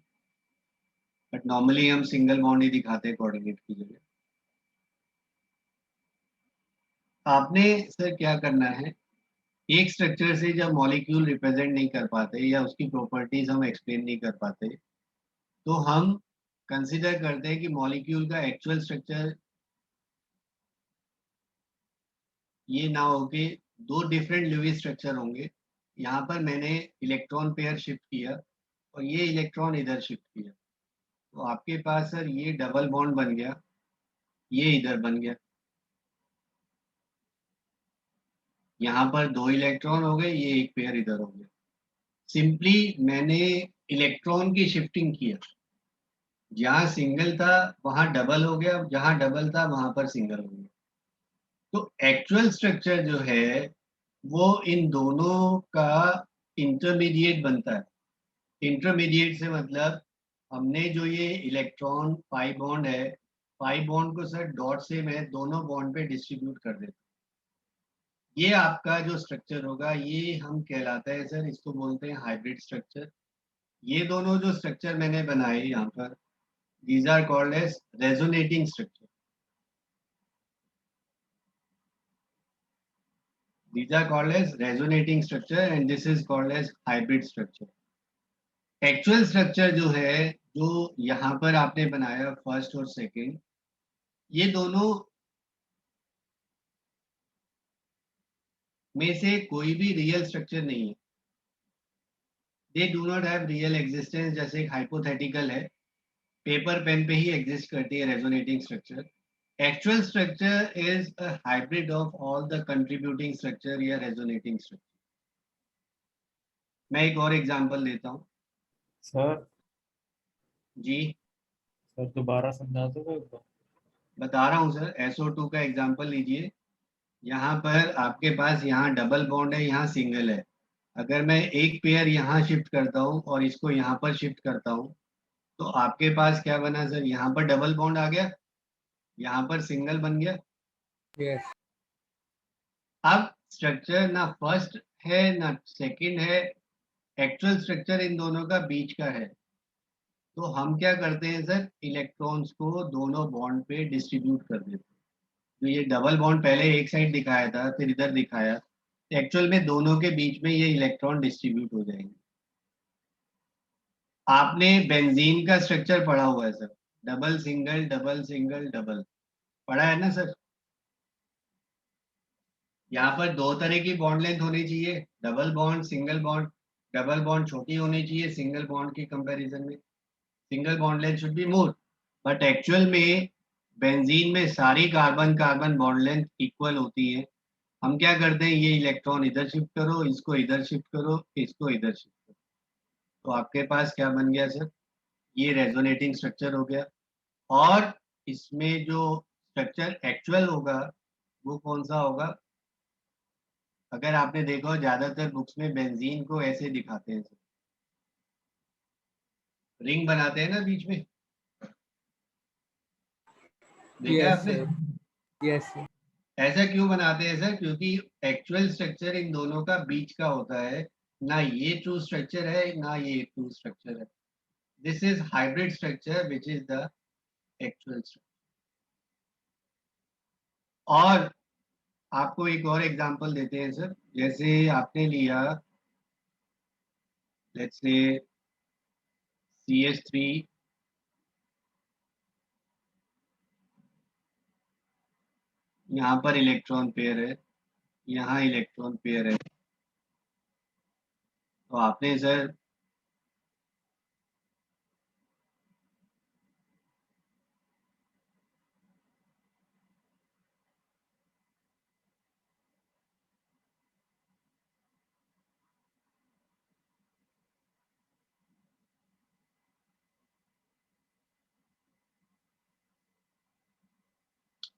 but normally हम सिंगल बॉन्ड ही दिखाते हैं कोऑर्डिनेट की जगह। आपने सर क्या करना है, एक स्ट्रक्चर से जब मॉलिक्यूल रिप्रेजेंट नहीं कर पाते या उसकी प्रॉपर्टीज हम एक्सप्लेन नहीं कर पाते, तो हम कंसिडर करते हैं कि मॉलिक्यूल का एक्चुअल स्ट्रक्चर ये ना हो के दो डिफरेंट लुईस स्ट्रक्चर होंगे। यहाँ पर मैंने इलेक्ट्रॉन पेयर शिफ्ट किया और ये इलेक्ट्रॉन इधर शिफ्ट किया, तो आपके पास सर ये डबल बॉन्ड बन गया, ये इधर बन गया, यहाँ पर दो इलेक्ट्रॉन हो गए, ये एक पेयर इधर हो गया। सिंपली मैंने इलेक्ट्रॉन की शिफ्टिंग किया, जहाँ सिंगल था वहां डबल हो गया, जहाँ डबल था वहां पर सिंगल हो गया। तो एक्चुअल स्ट्रक्चर जो है वो इन दोनों का इंटरमीडिएट बनता है। इंटरमीडिएट से मतलब हमने जो ये इलेक्ट्रॉन पाई बॉन्ड है, पाई बॉन्ड को सर डॉट से मैं दोनों बॉन्ड पे डिस्ट्रीब्यूट कर देता हूँ। ये आपका जो स्ट्रक्चर होगा ये हम कहलाता है सर, इसको बोलते हैं हाइब्रिड स्ट्रक्चर। ये दोनों जो स्ट्रक्चर मैंने बनाए यहाँ पर, these are called as resonating structure. These are called as resonating structure and this is called as hybrid structure. Actual structure जो है, जो यहाँ पर आपने बनाया फर्स्ट और सेकंड, ये दोनों में से कोई भी रियल स्ट्रक्चर नहीं है। They do not have real existence, जैसे एक हाइपोथेटिकल है, पेपर पेन पे ही एग्जिस्ट करती है resonating structure. Actual structure is a hybrid of all the contributing structure या रेजोनेटिंग स्ट्रक्चर। मैं एक और एग्जांपल देता हूँ। सर जी सर दोबारा समझा दो एक बार। बता रहा हूँ सर, SO2 का एग्जांपल लीजिए। यहाँ पर आपके पास यहाँ डबल बॉन्ड है, यहाँ सिंगल है। अगर मैं एक पेयर यहाँ शिफ्ट करता हूँ और इसको यहाँ पर शिफ्ट करता हूँ, तो आपके पास क्या बना सर, यहाँ पर डबल बॉन्ड आ गया, यहाँ पर सिंगल बन गया। यस अब स्ट्रक्चर ना फर्स्ट है ना सेकंड है, एक्चुअल स्ट्रक्चर इन दोनों का बीच का है। तो हम क्या करते हैं सर, इलेक्ट्रॉन्स को दोनों बॉन्ड पे डिस्ट्रीब्यूट कर देते हैं। तो ये डबल बॉन्ड पहले एक साइड दिखाया था, फिर इधर दिखाया, तो एक्चुअल में दोनों के बीच में ये इलेक्ट्रॉन डिस्ट्रीब्यूट हो जाएंगे। आपने बेंजीन का स्ट्रक्चर पढ़ा हुआ है sir, double single double single double, पढ़ा है ना सर। यहाँ पर दो तरह की बॉन्ड लेंथ होनी चाहिए, double bond single bond. Double bond छोटी होनी चाहिए सिंगल बॉन्ड के कंपैरिजन में, single bond length should be more. But actual में बेंजीन में सारी carbon carbon bond length equal होती है। हम क्या करते हैं, ये इलेक्ट्रॉन इधर शिफ्ट करो, इसको इधर शिफ्ट करो, इसको इधर शिफ्ट करो, तो आपके पास क्या बन गया सर, ये रेजोनेटिंग स्ट्रक्चर हो गया। और इसमें जो स्ट्रक्चर एक्चुअल होगा वो कौन सा होगा, अगर आपने देखा हो ज्यादातर बुक्स में बेंजीन को ऐसे दिखाते हैं, रिंग बनाते हैं ना बीच में, देखा है यस आपने। सर यस ऐसा क्यों बनाते हैं सर, क्योंकि एक्चुअल स्ट्रक्चर इन दोनों का बीच का होता है, ना ये ट्रू स्ट्रक्चर है ना ये ट्रू स्ट्रक्चर है। This is hybrid structure which is the actual structure. और आपको एक और एग्जांपल देते हैं सर, जैसे आपने लिया लेट्स से CH3, यहाँ पर इलेक्ट्रॉन पेयर है, यहाँ इलेक्ट्रॉन पेयर है, तो आपने सर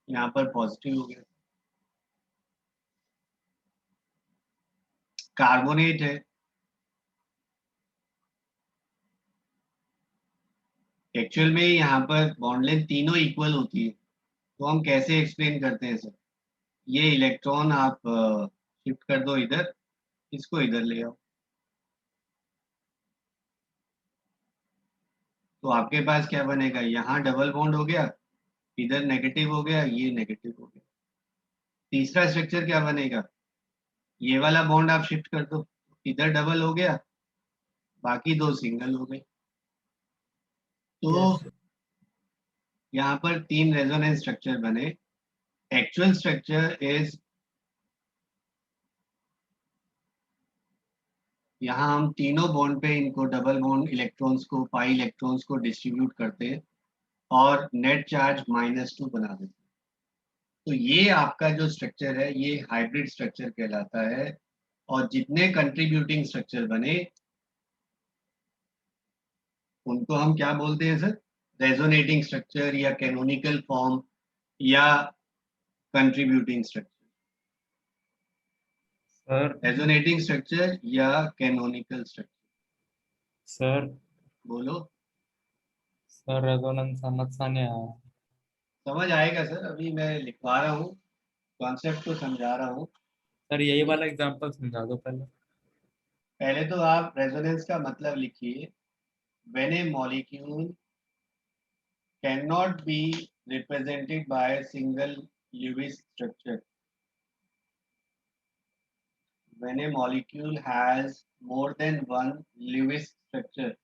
यहाँ पर पॉजिटिव हो गया, कार्बोनेट है। एक्चुअल में यहाँ पर बॉन्ड लेंथ तीनों इक्वल होती है, तो हम कैसे एक्सप्लेन करते हैं सर, ये इलेक्ट्रॉन आप शिफ्ट कर दो इधर, इसको इधर ले आओ, तो आपके पास क्या बनेगा, यहाँ डबल बॉन्ड हो गया, इधर नेगेटिव हो गया, ये नेगेटिव हो गया। तीसरा स्ट्रक्चर क्या बनेगा, ये वाला बॉन्ड आप शिफ्ट कर दो, इधर डबल हो गया, बाकी दो सिंगल हो गए। तो Yes. यहाँ पर 3 रेजोनेंस स्ट्रक्चर बने। एक्चुअल स्ट्रक्चर इज, यहाँ हम तीनों बॉन्ड पे इनको डबल बॉन्ड इलेक्ट्रॉन्स को, पाई इलेक्ट्रॉन्स को डिस्ट्रीब्यूट करते हैं और नेट चार्ज -2 बना देते हैं। तो ये आपका जो स्ट्रक्चर है ये हाइब्रिड स्ट्रक्चर कहलाता है। और जितने कंट्रीब्यूटिंग स्ट्रक्चर बने उनको हम क्या बोलते हैं सर, रेजोनेटिंग स्ट्रक्चर या कैनोनिकल फॉर्म या contributing structure. Sir resonating structure या कैनोनिकल स्ट्रक्चर, सर बोलो। सर रेजोनेंस समझ सा नहीं आया। समझ आएगा सर, अभी मैं लिखवा रहा हूँ, कॉन्सेप्ट को समझा रहा हूँ। सर यही वाला एग्जांपल समझा दो पहले। पहले तो आप रेजोनेंस का मतलब लिखिए। When A molecule can not be represented by single Lewis structure, when a molecule has more than one Lewis structure,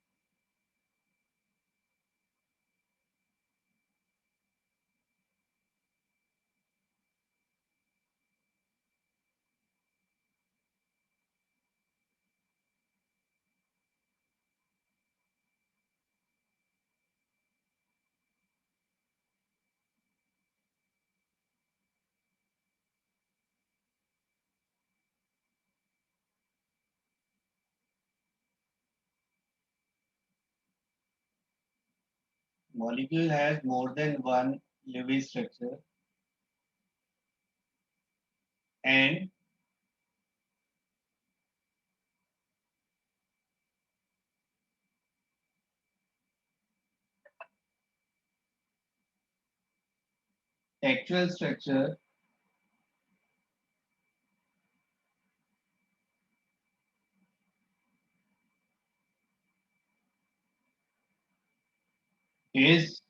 molecule has more than one Lewis structure and actual structure is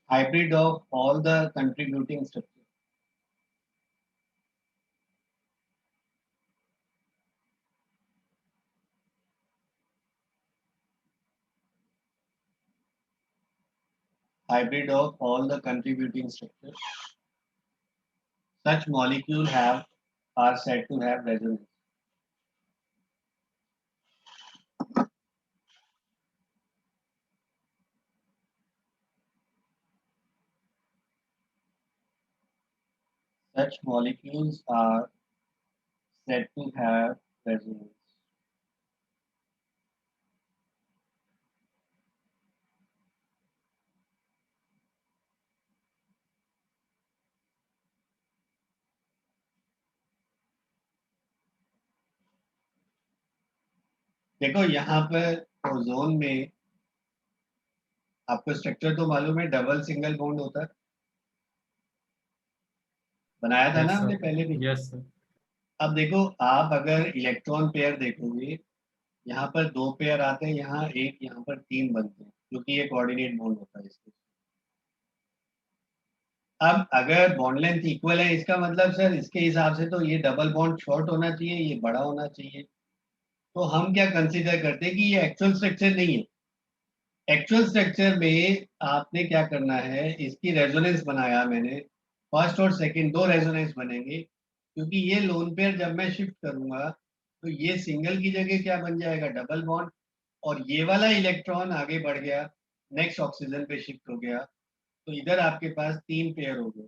hybrid of all the contributing structures. Hybrid of all the contributing structures. Such molecule are said to have resonance. Such molecules are said to have resonance. देखो यहाँ पर ओजोन में आपको स्ट्रक्चर तो मालूम है, डबल सिंगल बॉन्ड होता है, बनाया था ना यस हमने सर। पहले भी। Yes sir. अब देखो आप अगर इलेक्ट्रॉन पेयर देखोगे, यहाँ पर 2 पेयर आते हैं, यहाँ एक, यहाँ पर 3 बनते हैं, क्योंकि ये कोऑर्डिनेट बॉन्ड होता है इसके। अब अगर बॉन्ड लेंथ इक्वल है, इसका मतलब सर इसके हिसाब से तो ये डबल बॉन्ड शॉर्ट होना चाहिए, ये बड़ा होना चाहिए। तो हम क्या कंसीडर करते हैं कि ये एक्चुअल स्ट्रक्चर नहीं है। एक्चुअल स्ट्रक्चर में आपने क्या करना है, इसकी रेजोनेंस बनाया मैंने, फर्स्ट और सेकंड 2 रेजोनेंस बनेंगे, क्योंकि ये लोन पेयर जब मैं शिफ्ट करूंगा तो ये सिंगल की जगह क्या बन जाएगा, डबल बॉन्ड, और ये वाला इलेक्ट्रॉन आगे बढ़ गया, नेक्स्ट ऑक्सीजन पे शिफ्ट हो गया, तो इधर आपके पास 3 पेयर हो गए।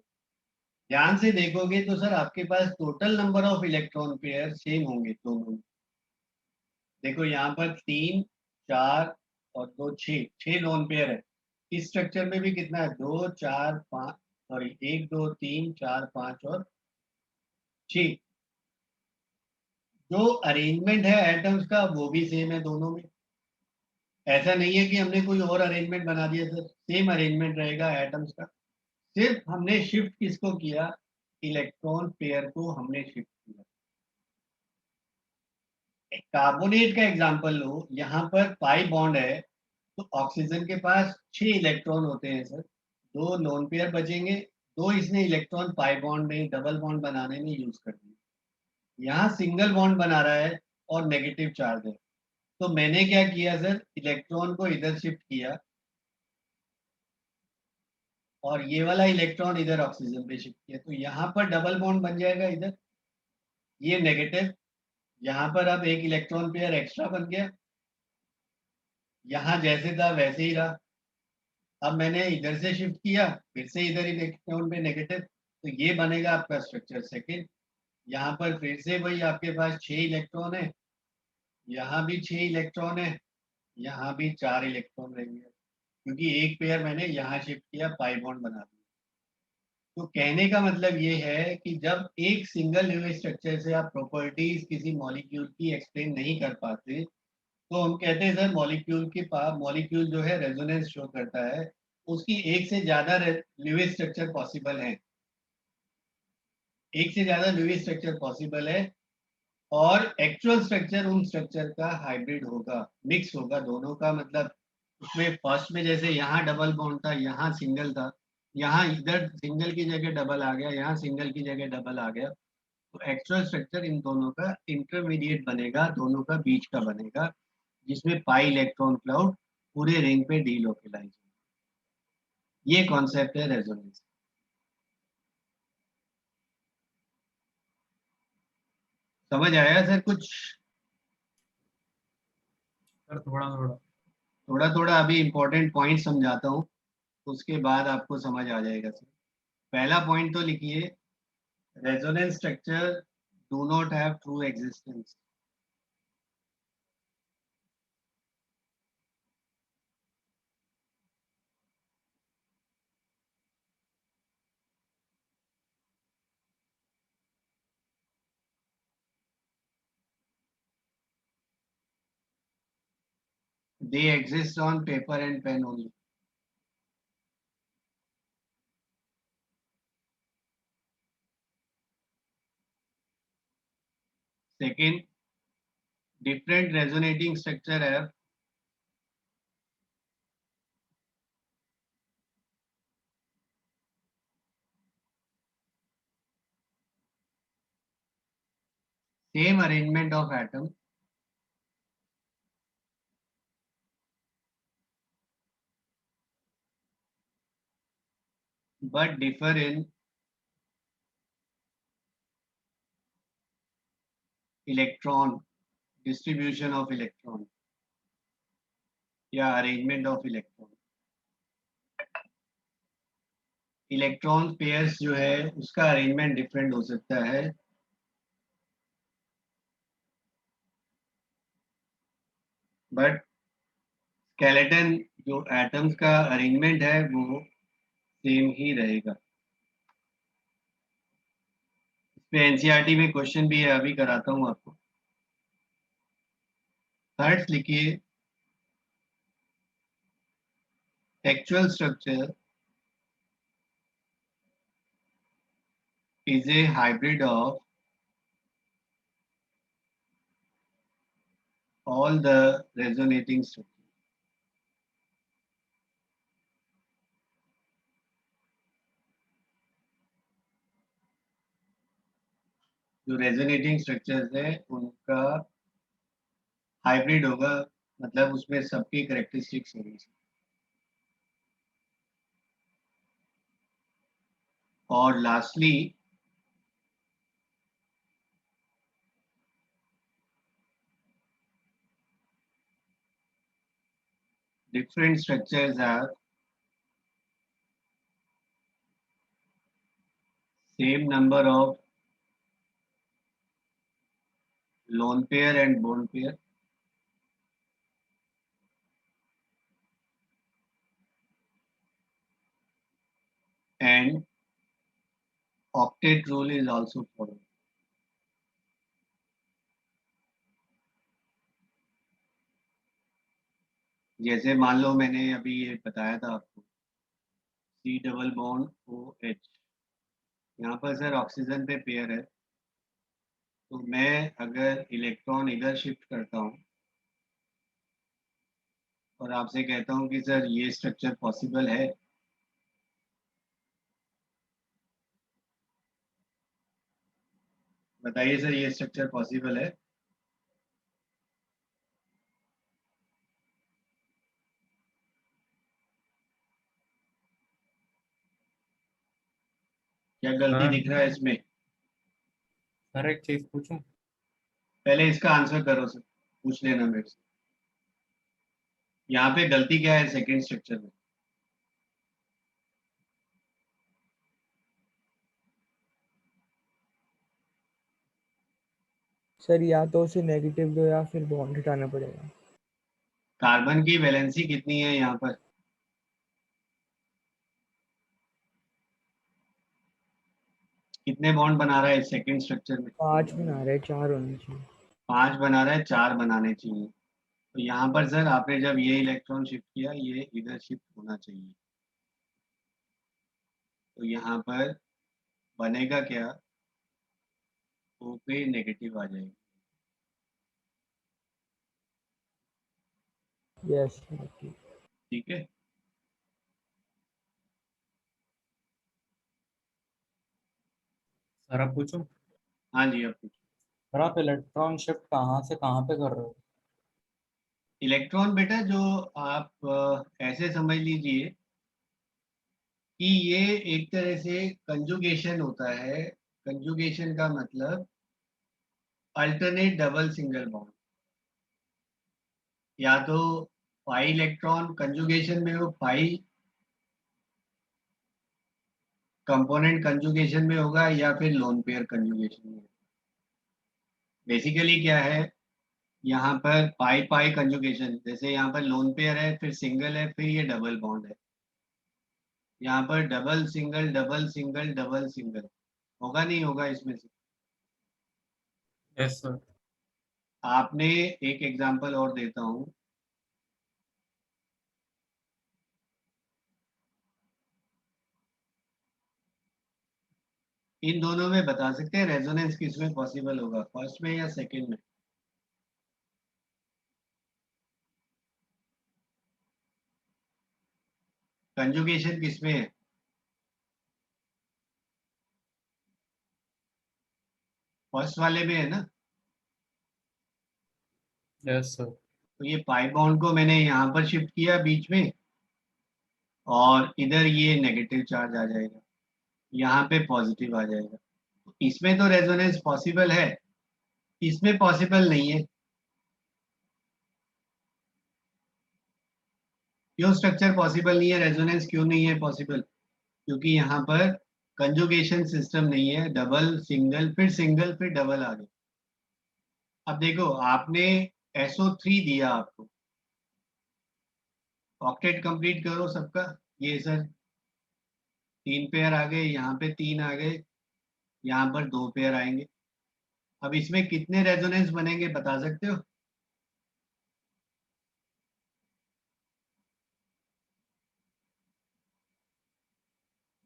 ध्यान से देखोगे तो सर आपके पास total number of electron pair same होंगे दोनों में। देखो यहाँ पर 3, 4 और 2, 6 लोन पेयर है। इस स्ट्रक्चर में भी कितना है, 2, 4, 5, सॉरी 1, 2, 3, 4, 5 और 6। जो अरेंजमेंट है एटम्स का वो भी सेम है दोनों में। ऐसा नहीं है कि हमने कोई और अरेंजमेंट बना दिया सर, सेम अरेंजमेंट रहेगा एटम्स का। सिर्फ हमने शिफ्ट किसको किया, इलेक्ट्रॉन पेयर को हमने शिफ्ट किया। कार्बोनेट का एग्जांपल लो, यहाँ पर पाई बॉन्ड है तो ऑक्सीजन के पास 6 इलेक्ट्रॉन होते हैं सर, 2 लोन पेयर बचेंगे, 2 इसने इलेक्ट्रॉन पाई बॉन्ड में डबल बॉन्ड बनाने में यूज कर दिए। यहाँ सिंगल बॉन्ड बना रहा है और नेगेटिव चार्ज है, तो मैंने क्या किया सर, इलेक्ट्रॉन को इधर शिफ्ट किया और ये वाला इलेक्ट्रॉन इधर ऑक्सीजन पे शिफ्ट किया, तो यहाँ पर डबल बॉन्ड बन जाएगा इधर, ये नेगेटिव, यहाँ पर अब एक इलेक्ट्रॉन पेयर एक्स्ट्रा बन गया, यहाँ जैसे था वैसे ही रहा। अब मैंने इधर से शिफ्ट किया, फिर से इधर इलेक्ट्रॉन पे नेगेटिव, तो ये बनेगा आपका स्ट्रक्चर सेकेंड। यहाँ पर फिर से वही आपके पास 6 इलेक्ट्रॉन है, यहाँ भी 6 इलेक्ट्रॉन है, यहाँ भी 4 इलेक्ट्रॉन रहेंगे, क्योंकि एक पेयर मैंने यहाँ शिफ्ट किया, पाई बॉन्ड बना दिया। तो कहने का मतलब ये है कि जब एक सिंगल यूनिट स्ट्रक्चर से आप प्रॉपर्टीज किसी मॉलिक्यूल की एक्सप्लेन नहीं कर पाते, तो हम कहते हैं सर मॉलिक्यूल के पास, मॉलिक्यूल जो है रेजोनेंस शो करता है, उसकी एक से ज्यादा ल्यूइस स्ट्रक्चर पॉसिबल है, एक से ज्यादा ल्यूइस स्ट्रक्चर पॉसिबल है, और एक्चुअल स्ट्रक्चर उन स्ट्रक्चर का हाइब्रिड होगा, मिक्स होगा दोनों का। मतलब उसमें फर्स्ट में जैसे यहाँ डबल बॉन्ड था, यहाँ सिंगल था, यहाँ इधर सिंगल की जगह डबल आ गया, यहाँ सिंगल की जगह डबल आ गया, तो एक्चुअल स्ट्रक्चर इन दोनों का इंटरमीडिएट बनेगा, दोनों का बीच का बनेगा, जिसमें पाई इलेक्ट्रॉन क्लाउड पूरे रिंग पे डीलोकलाइज। ये कॉन्सेप्ट है रेजोनेंस। समझ आया सर कुछ? सर थोड़ा थोड़ा। थोड़ा थोड़ा अभी इंपॉर्टेंट पॉइंट समझाता हूँ, उसके बाद आपको समझ आ जाएगा सर। पहला पॉइंट तो लिखिए, resonance structure do not have true existence. They exist on paper and pen only. Second, different resonating structure have same arrangement of atom but differ in electron distribution of electron या arrangement of electron. Electron pairs जो है उसका अरेंजमेंट डिफरेंट हो सकता है, बट स्केलेटन जो एटम्स का अरेंजमेंट है वो सेम ही रहेगा। इस पे एनसीईआरटी में क्वेश्चन भी है, अभी कराता हूँ आपको। थर्ड लिखिए, actual structure is a hybrid of all the resonating structures. जो रेजोनेटिंग स्ट्रक्चर्स है उनका हाइब्रिड होगा, मतलब उसमें सबकी करेक्टरिस्टिक्स होंगी। और lastly different structures have same number of lone pair and bone pair, and octet rule is also followed. जैसे मान लो मैंने अभी ये बताया था आपको, C डबल बॉन्ड OH, यहाँ पर सर ऑक्सीजन पे पेयर है, तो मैं अगर इलेक्ट्रॉन इधर शिफ्ट करता हूँ और आपसे कहता हूँ कि सर ये स्ट्रक्चर पॉसिबल है, बताइए सर ये स्ट्रक्चर पॉसिबल है? क्या गलती सर दिख रहा है इसमें? सर एक चीज पूछूं? पहले इसका आंसर करो सर, पूछ लेना मेरे से। यहाँ पे गलती क्या है सेकंड स्ट्रक्चर में? सर या तो उसे नेगेटिव दो या फिर बॉन्ड हटाना पड़ेगा। कार्बन की वैलेंसी कितनी है यहाँ पर? कितने बॉन्ड बना रहा है इस सेकंड स्ट्रक्चर में? 5 बना रहे, 4 होने चाहिए। 5 बना रहा है, 4 बनाने चाहिए। तो यहाँ पर सर आपने जब ये इलेक्ट्रॉन शिफ्ट किया, ये इधर शिफ्ट होना चाहिए। तो यहाँ पर बनेगा क्या? ओ पे नेगेटिव आ जाएगी। यस। ठीक है। सर अब पूछूं? हाँ जी, अब पूछो। सर आप इलेक्ट्रॉन शिफ्ट कहाँ से कहाँ पे कर रहे हो? इलेक्ट्रॉन बेटा जो आप ऐसे समझ लीजिए कि ये एक तरह से कंजुगेशन होता है। कंजुगेशन का मतलब अल्टरनेट डबल सिंगल बॉन्ड। या तो पाई इलेक्ट्रॉन कंजुगेशन में हो, पाई कंपोनेंट कंजुगेशन में होगा, या फिर लोन पेयर कंजुगेशन में। बेसिकली क्या है, यहाँ पर पाई पाई कंजुगेशन, जैसे यहाँ पर लोन पेयर है, फिर सिंगल है, फिर ये डबल बॉन्ड है। यहाँ पर double single double single double single होगा, नहीं होगा इसमें से? Yes sir. आपने एक एग्जांपल और देता हूँ। इन दोनों में बता सकते हैं रेजोनेंस किसमें पॉसिबल होगा, फर्स्ट में या सेकंड में? कंजुगेशन किसमें है? फर्स्ट वाले में है ना। Yes sir. तो ये पाई बॉन्ड को मैंने यहाँ पर शिफ्ट किया बीच में, और इधर ये नेगेटिव चार्ज आ जाएगा, यहाँ पे पॉजिटिव आ जाएगा। तो इसमें तो रेजोनेंस पॉसिबल है, इसमें पॉसिबल नहीं है। क्यों स्ट्रक्चर पॉसिबल नहीं है, रेजोनेंस क्यों नहीं है पॉसिबल? क्योंकि यहाँ पर कंजुगेशन सिस्टम नहीं है, डबल सिंगल फिर डबल आ गया। अब देखो आपने SO3 दिया आपको, ऑक्टेट कंप्लीट करो सबका। ये सर 3 पेयर आ गए, यहाँ पे 3 आ गए, यहाँ पर 2 पेयर आएंगे। अब इसमें कितने रेजोनेंस बनेंगे बता सकते हो?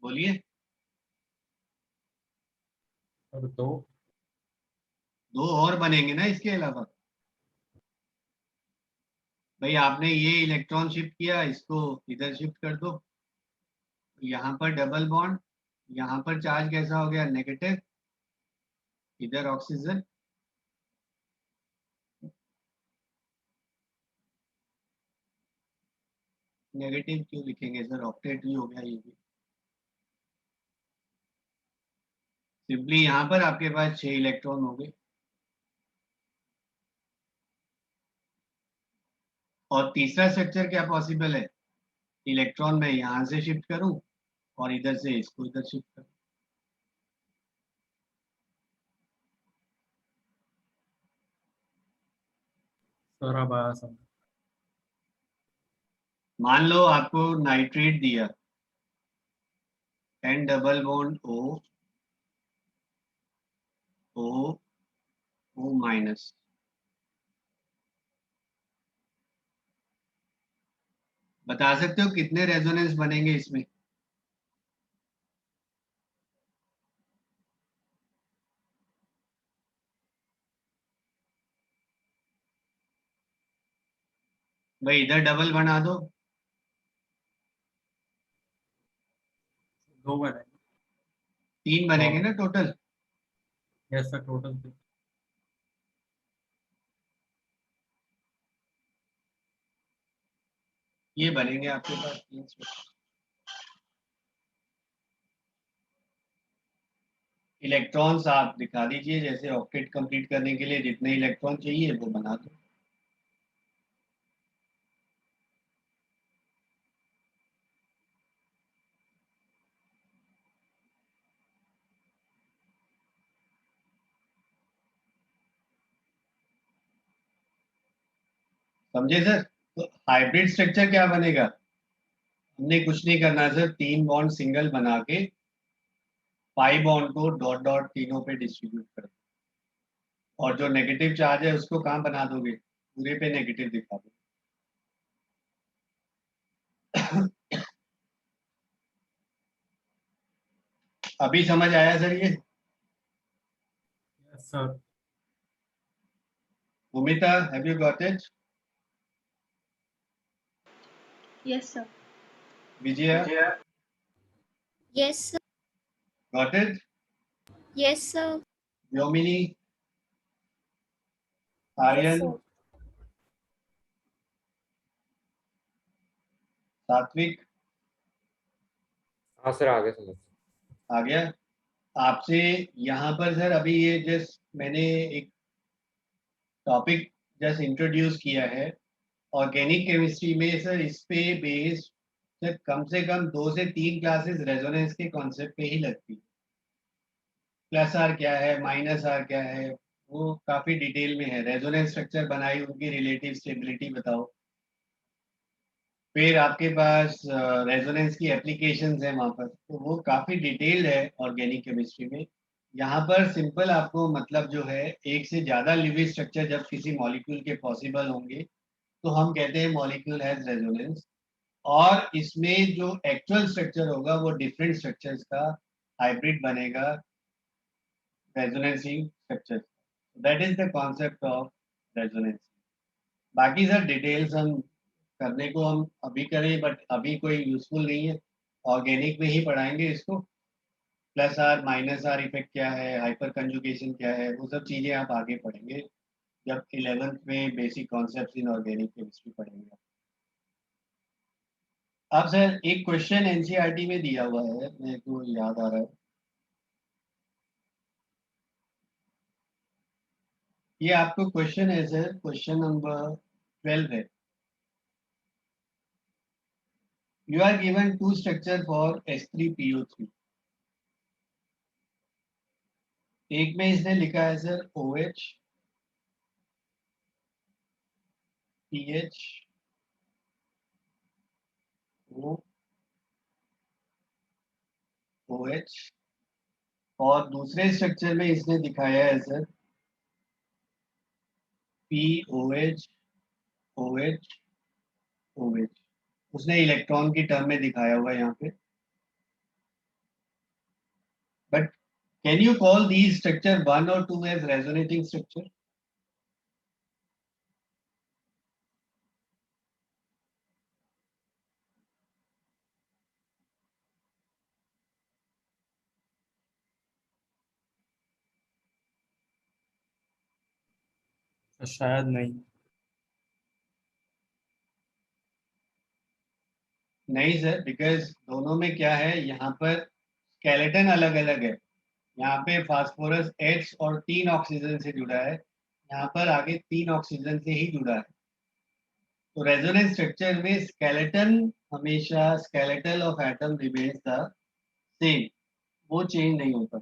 बोलिए। और दो। 2 और बनेंगे ना इसके अलावा। भाई आपने ये इलेक्ट्रॉन शिफ्ट किया, इसको इधर शिफ्ट कर दो, यहाँ पर डबल बॉन्ड, यहाँ पर चार्ज कैसा हो गया, नेगेटिव, इधर ऑक्सीजन। नेगेटिव क्यों लिखेंगे सर, ऑक्टेट ही हो गया ये भी। सिंपली यहाँ पर आपके पास 6 इलेक्ट्रॉन हो गए। और तीसरा स्ट्रक्चर क्या पॉसिबल है, इलेक्ट्रॉन मैं यहाँ से शिफ्ट करूँ और इधर से इसको इधर शिफ्ट करूँ। सर अब आया समझ। मान लो आपको नाइट्रेट दिया, N double bond O O minus. बता सकते हो कितने रेजोनेंस बनेंगे इसमें? भाई इधर डबल बना दो, 2 बनेंगे। 3 बनेंगे ना टोटल। Yes sir, total 3। ये बनेंगे आपके पास 3 इलेक्ट्रॉन्स आप दिखा दीजिए, जैसे ऑक्टेट कंप्लीट करने के लिए जितने इलेक्ट्रॉन चाहिए वो बना दो। समझे सर? तो हाइब्रिड स्ट्रक्चर क्या बनेगा, हमने कुछ नहीं करना सर, 3 बॉन्ड सिंगल बना के 5 बॉन्ड को डॉट डॉट तीनों पे डिस्ट्रीब्यूट कर दो, और जो नेगेटिव चार्ज है उसको कहाँ बना दोगे, पूरे पे नेगेटिव दिखा दो। अभी समझ आया सर ये? Yes sir. Bhumita, have you got it? Yes, sir. Vijaya, Yes, sir. got it? Yes, sir. Yomini, Yes, Aryan, sir. सात्विक, हाँ सर, आगे समझ। आ गया आपसे। यहाँ पर सर अभी ये जस्ट मैंने एक टॉपिक जस्ट इंट्रोड्यूस किया है ऑर्गेनिक केमिस्ट्री में सर, इस पे बेस्ड सर कम से कम 2 से 3 क्लासेस रेजोनेंस के कॉन्सेप्ट पे ही लगती है। प्लस आर क्या है, माइनस आर क्या है, वो काफी डिटेल में है। रेजोनेंस स्ट्रक्चर बनाई, उनकी रिलेटिव स्टेबिलिटी बताओ। फिर आपके पास रेजोनेंस की एप्लीकेशंस है वहाँ पर, तो वो काफ़ी डिटेल्ड है ऑर्गेनिक केमिस्ट्री में। यहाँ पर सिंपल आपको मतलब जो है, एक से ज़्यादा लिविंग स्ट्रक्चर जब किसी मॉलिक्यूल के पॉसिबल होंगे तो हम कहते हैं मॉलिक्यूल हैज रेजोनेंस, और इसमें जो एक्चुअल स्ट्रक्चर होगा वो डिफरेंट स्ट्रक्चर्स का हाइब्रिड बनेगा resonancing structure. That is the concept of resonance. बाकी सर डिटेल्स हम करने को हम अभी करें, बट अभी कोई यूजफुल नहीं है, ऑर्गेनिक में ही पढ़ाएंगे इसको। Plus R minus R effect क्या है, हाइपर कंजुगेशन क्या है, वो सब चीज़ें आप आगे पढ़ेंगे जब 11th में basic concepts in organic chemistry पढ़ेंगे। अब सर एक क्वेश्चन एनसीईआरटी में दिया हुआ है, मेरे को याद आ रहा है, ये आपको क्वेश्चन है सर, क्वेश्चन नंबर 12 है। You are given 2 structure for H3PO3। एक में इसने लिखा है sir OH, PH, O, OH, और दूसरे स्ट्रक्चर में इसने दिखाया है सर POH, OH, OH। उसने इलेक्ट्रॉन की टर्म में दिखाया हुआ है यहाँ पे, but can you call these structure 1 और 2 एज रेजोनेटिंग स्ट्रक्चर? तो शायद नहीं। नहीं सर, बिकॉज दोनों में क्या है, यहाँ पर स्केलेटन अलग अलग है। यहाँ पे फास्फोरस H और 3 ऑक्सीजन से जुड़ा है, यहाँ पर आगे 3 ऑक्सीजन से ही जुड़ा है। तो रेजोनेंस स्ट्रक्चर में स्केलेटन हमेशा, skeletal of atom remains the same, वो चेंज नहीं होता।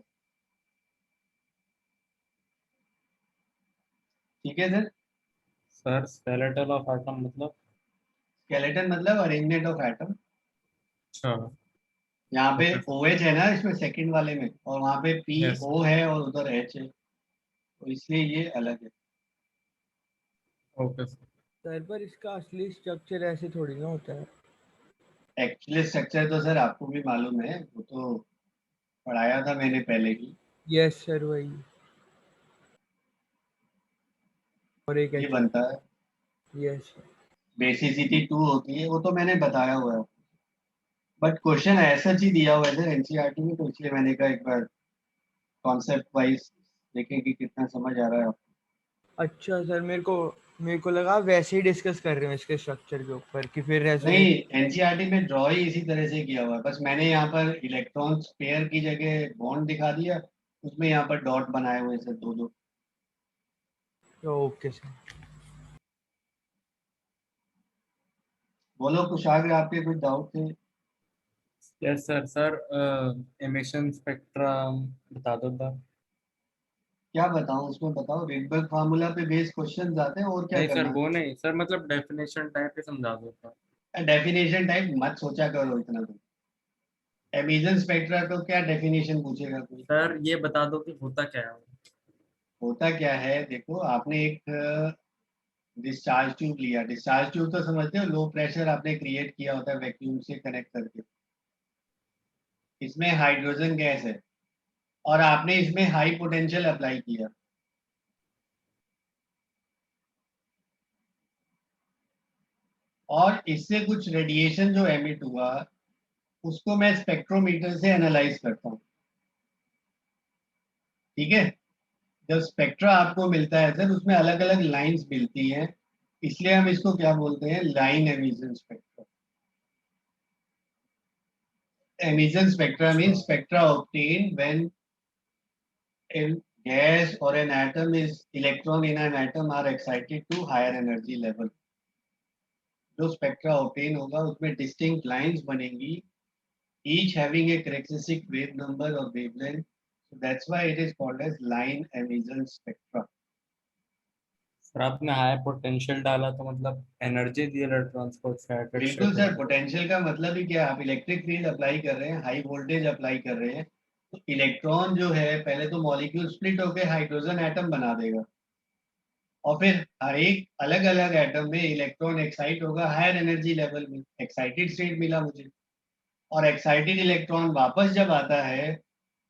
ठीक है sir? Sir skeletal of atom मतलब? स्केलेटन मतलब अरेंजमेंट ऑफ एटम। अच्छा। यहाँ पे ओके। OH है ना इसमें सेकंड वाले में, और वहाँ पे यस। PO है और उधर H है, तो इसलिए ये अलग है। Okay sir. सर पर इसका असली स्ट्रक्चर ऐसे थोड़ी ना होता है। एक्चुअली स्ट्रक्चर तो सर आपको भी मालूम है, वो तो पढ़ाया था मैंने पहले ही। यस सर, वही। और एक ये एच। बनता है, यस सर। बेसिसिटी 2 होती है, वो तो मैंने बताया हुआ है, बट क्वेश्चन ऐसा ही दिया हुआ है सर एनसीईआरटी में, तो इसलिए मैंने कहा एक बार कॉन्सेप्ट वाइज देखें कि कितना समझ आ रहा है आपको। अच्छा सर, मेरे को लगा आप वैसे ही डिस्कस कर रहे हो इसके स्ट्रक्चर के ऊपर कि फिर नहीं, रेजोनेट। एनसीईआरटी में ड्रॉ ही इसी तरह से किया हुआ है, बस मैंने यहाँ पर इलेक्ट्रॉन्स पेयर की जगह बॉन्ड दिखा दिया, उसमें यहाँ पर डॉट बनाए हुए सर दो दो। Okay sir. बोलो कुशाग्र, आपके कुछ डाउट थे? Yes sir. Sir emission spectrum बता दो दा। क्या बताऊं उसमें, बताओ रेडबर्ग फार्मूला पे बेस्ड क्वेश्चन आते हैं, और क्या नहीं सर करना वो नहीं सर, मतलब डेफिनेशन टाइप ही समझा दो था। है? डेफिनेशन टाइप मत सोचा करो इतना, तो एमिशन स्पेक्ट्रा तो क्या डेफिनेशन पूछेगा कोई। सर ये बता दो कि होता क्या है वो। होता क्या है, देखो आपने एक डिस्चार्ज ट्यूब लिया, डिस्चार्ज ट्यूब तो समझते हो, लो प्रेशर आपने क्रिएट किया होता है वैक्यूम से कनेक्ट करके, इसमें हाइड्रोजन गैस है और आपने इसमें हाई पोटेंशियल अप्लाई किया, और इससे कुछ रेडिएशन जो एमिट हुआ उसको मैं स्पेक्ट्रोमीटर से एनालाइज करता हूँ। ठीक है, जब स्पेक्ट्रा आपको मिलता है सर, उसमें अलग अलग लाइंस मिलती हैं, इसलिए हम इसको क्या बोलते हैं, line emission spectra. Emission spectra mean अच्छा spectra obtained when a gas or an atom is electron in an atom are excited to higher energy level। जो स्पेक्ट्रा obtain होगा उसमें डिस्टिंक्ट लाइंस बनेंगी, each having a characteristic wave number or wavelength, so that's why it is called as line emission spectra। Sir आपने हाई पोटेंशियल डाला तो मतलब एनर्जी दी इलेक्ट्रॉन्स को स्कैटर्ड बिल्कुल स्टेट सर, में। पोटेंशियल का मतलब ही क्या है, आप इलेक्ट्रिक फील्ड अप्लाई कर रहे हैं, हाई वोल्टेज अप्लाई कर रहे हैं, तो इलेक्ट्रॉन जो है पहले तो मॉलिक्यूल स्प्लिट होकर हाइड्रोजन एटम बना देगा, और फिर हर एक अलग अलग एटम में इलेक्ट्रॉन एक्साइट होगा हायर एनर्जी लेवल में, एक्साइटेड स्टेट मिला मुझे, और एक्साइटेड इलेक्ट्रॉन वापस जब आता है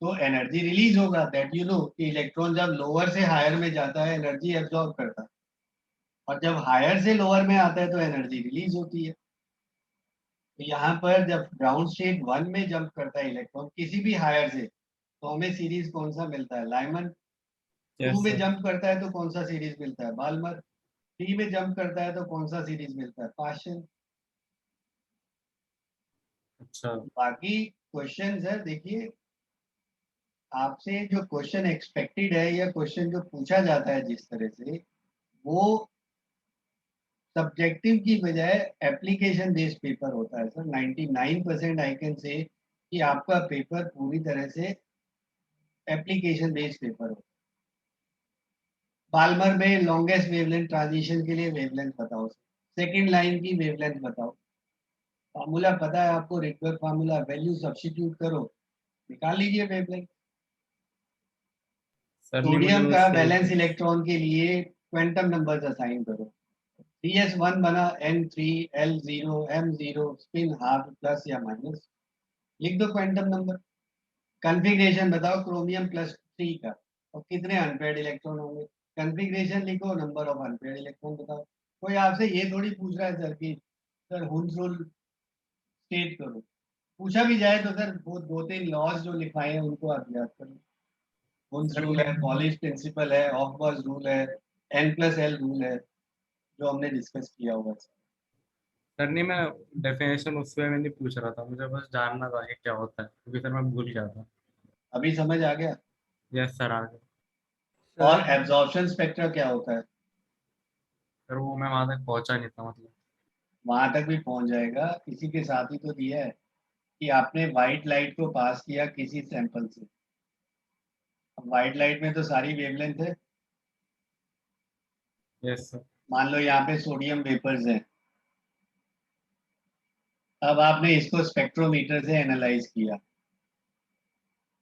तो एनर्जी रिलीज होगा, दैट यू नो कि इलेक्ट्रॉन जब लोअर से हायर में जाता है एनर्जी एब्जॉर्ब करता है, और जब हायर से लोअर में आता है तो एनर्जी रिलीज होती है। तो यहाँ पर जब ग्राउंड स्टेट 1 में जंप करता है इलेक्ट्रॉन किसी भी हायर से, तो हमें सीरीज कौन सा मिलता है, लाइमन। 2 यस में सर। जंप करता है तो कौन सा सीरीज मिलता है, बाल्मर। 3 में जंप करता है तो कौन सा सीरीज मिलता है, पाशन। अच्छा बाकी क्वेश्चन है, देखिए आपसे जो क्वेश्चन एक्सपेक्टेड है या क्वेश्चन जो पूछा जाता है जिस तरह से, वो सब्जेक्टिव की बजाय एप्लीकेशन बेस्ड पेपर होता है सर। 99% आई कैन से कि आपका पेपर पूरी तरह से एप्लीकेशन बेस्ड पेपर हो। पाल्मर में लॉन्गेस्ट वेवलेंथ ट्रांजिशन के लिए वेवलेंथ बताओ, सेकंड लाइन की वेवलेंथ बताओ, फार्मूला पता है आपको, रिक्वेयर फार्मूला, वैल्यू सब्स्टिट्यूट करो, निकाल लीजिए वेवलेंथ। सर नहीं मुझे सोडियम का बस यही बैलेंस था। इलेक्ट्रॉन के लिए क्वांटम नंबर्स असाइन करो, CS1 बना N3 L0 M0, spin half plus या माइनस, लिख दो क्वांटम नंबर। कॉन्फ़िगरेशन बताओ क्रोमियम +3 का, और कितने अनपेयर्ड इलेक्ट्रॉन होंगे, कॉन्फ़िगरेशन लिखो, नंबर ऑफ अनपेयर्ड इलेक्ट्रॉन बताओ। कोई आपसे ये थोड़ी पूछ रहा है सर कि सर हुन्स रूल स्टेट करो, पूछा भी जाए तो सर वो 2-3 लॉज जो लिखाए हैं उनको आप याद करो। हुन्स सर रूल नहीं है, पॉलिश प्रिंसिपल है, ऑफबर्ग रूल है, N+L रूल है, जो हमने डिस्कस किया होगा। सर नहीं मैं डेफिनेशन उस वे में नहीं पूछ रहा था, मुझे बस जानना था कि क्या होता है क्योंकि सर मैं भूल गया था। अभी समझ आ गया। यस सर आ गया। और सर एब्जॉर्प्शन स्पेक्ट्रा क्या होता है, सर वो मैं वहां तक पहुंचा नहीं था मतलब। वहां तक भी पहुंच जाएगा, इसी के साथ ही तो दिया है कि आपने व्हाइट लाइट को पास किया किसी सैंपल से। अब व्हाइट लाइट में तो सारी वेवलेंथ है, यस सर। मान लो यहाँ पे सोडियम वेपर्स हैं, अब आपने इसको स्पेक्ट्रोमीटर से एनालाइज किया,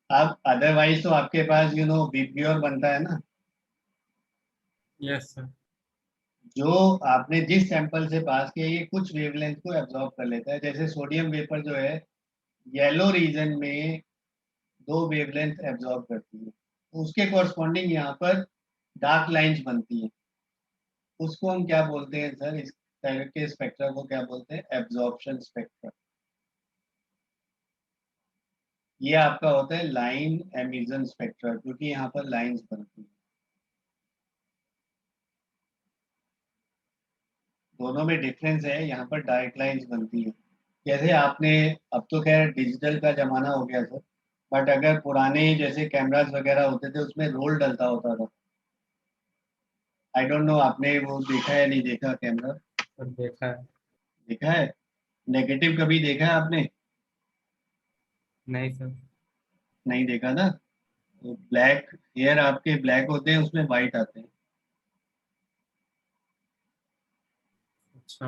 अब अदरवाइज तो आपके पास विबग्योर बनता है ना, यस सर। जो आपने जिस सैंपल से पास किया ये कुछ वेवलेंथ को एब्जॉर्ब कर लेता है, जैसे सोडियम वेपर जो है येलो रीजन में 2 वेवलेंथ एब्जॉर्ब करती है, तो उसके कॉरस्पॉन्डिंग यहाँ पर डार्क लाइंस बनती है, उसको हम क्या बोलते हैं सर, तरह के स्पेक्ट्रा को क्या बोलते हैं? Absorption spectra. ये आपका होता है लाइन एमिशन स्पेक्ट्रा, क्योंकि यहाँ पर लाइंस बनती है। दोनों में डिफरेंस है, यहाँ पर डायरेक्ट लाइंस बनती है। जैसे आपने, अब तो खैर डिजिटल का जमाना हो गया सर, बट अगर पुराने जैसे कैमरास वगैरह होते थे उसमें रोल डलता होता था। आई डोंट नो आपने वो देखा है नहीं देखा कैमरा? सर देखा है। देखा है? नेगेटिव कभी देखा है आपने? नहीं सर। नहीं देखा ना? तो ब्लैक हेयर आपके ब्लैक होते हैं, उसमें वाइट आते हैं। अच्छा।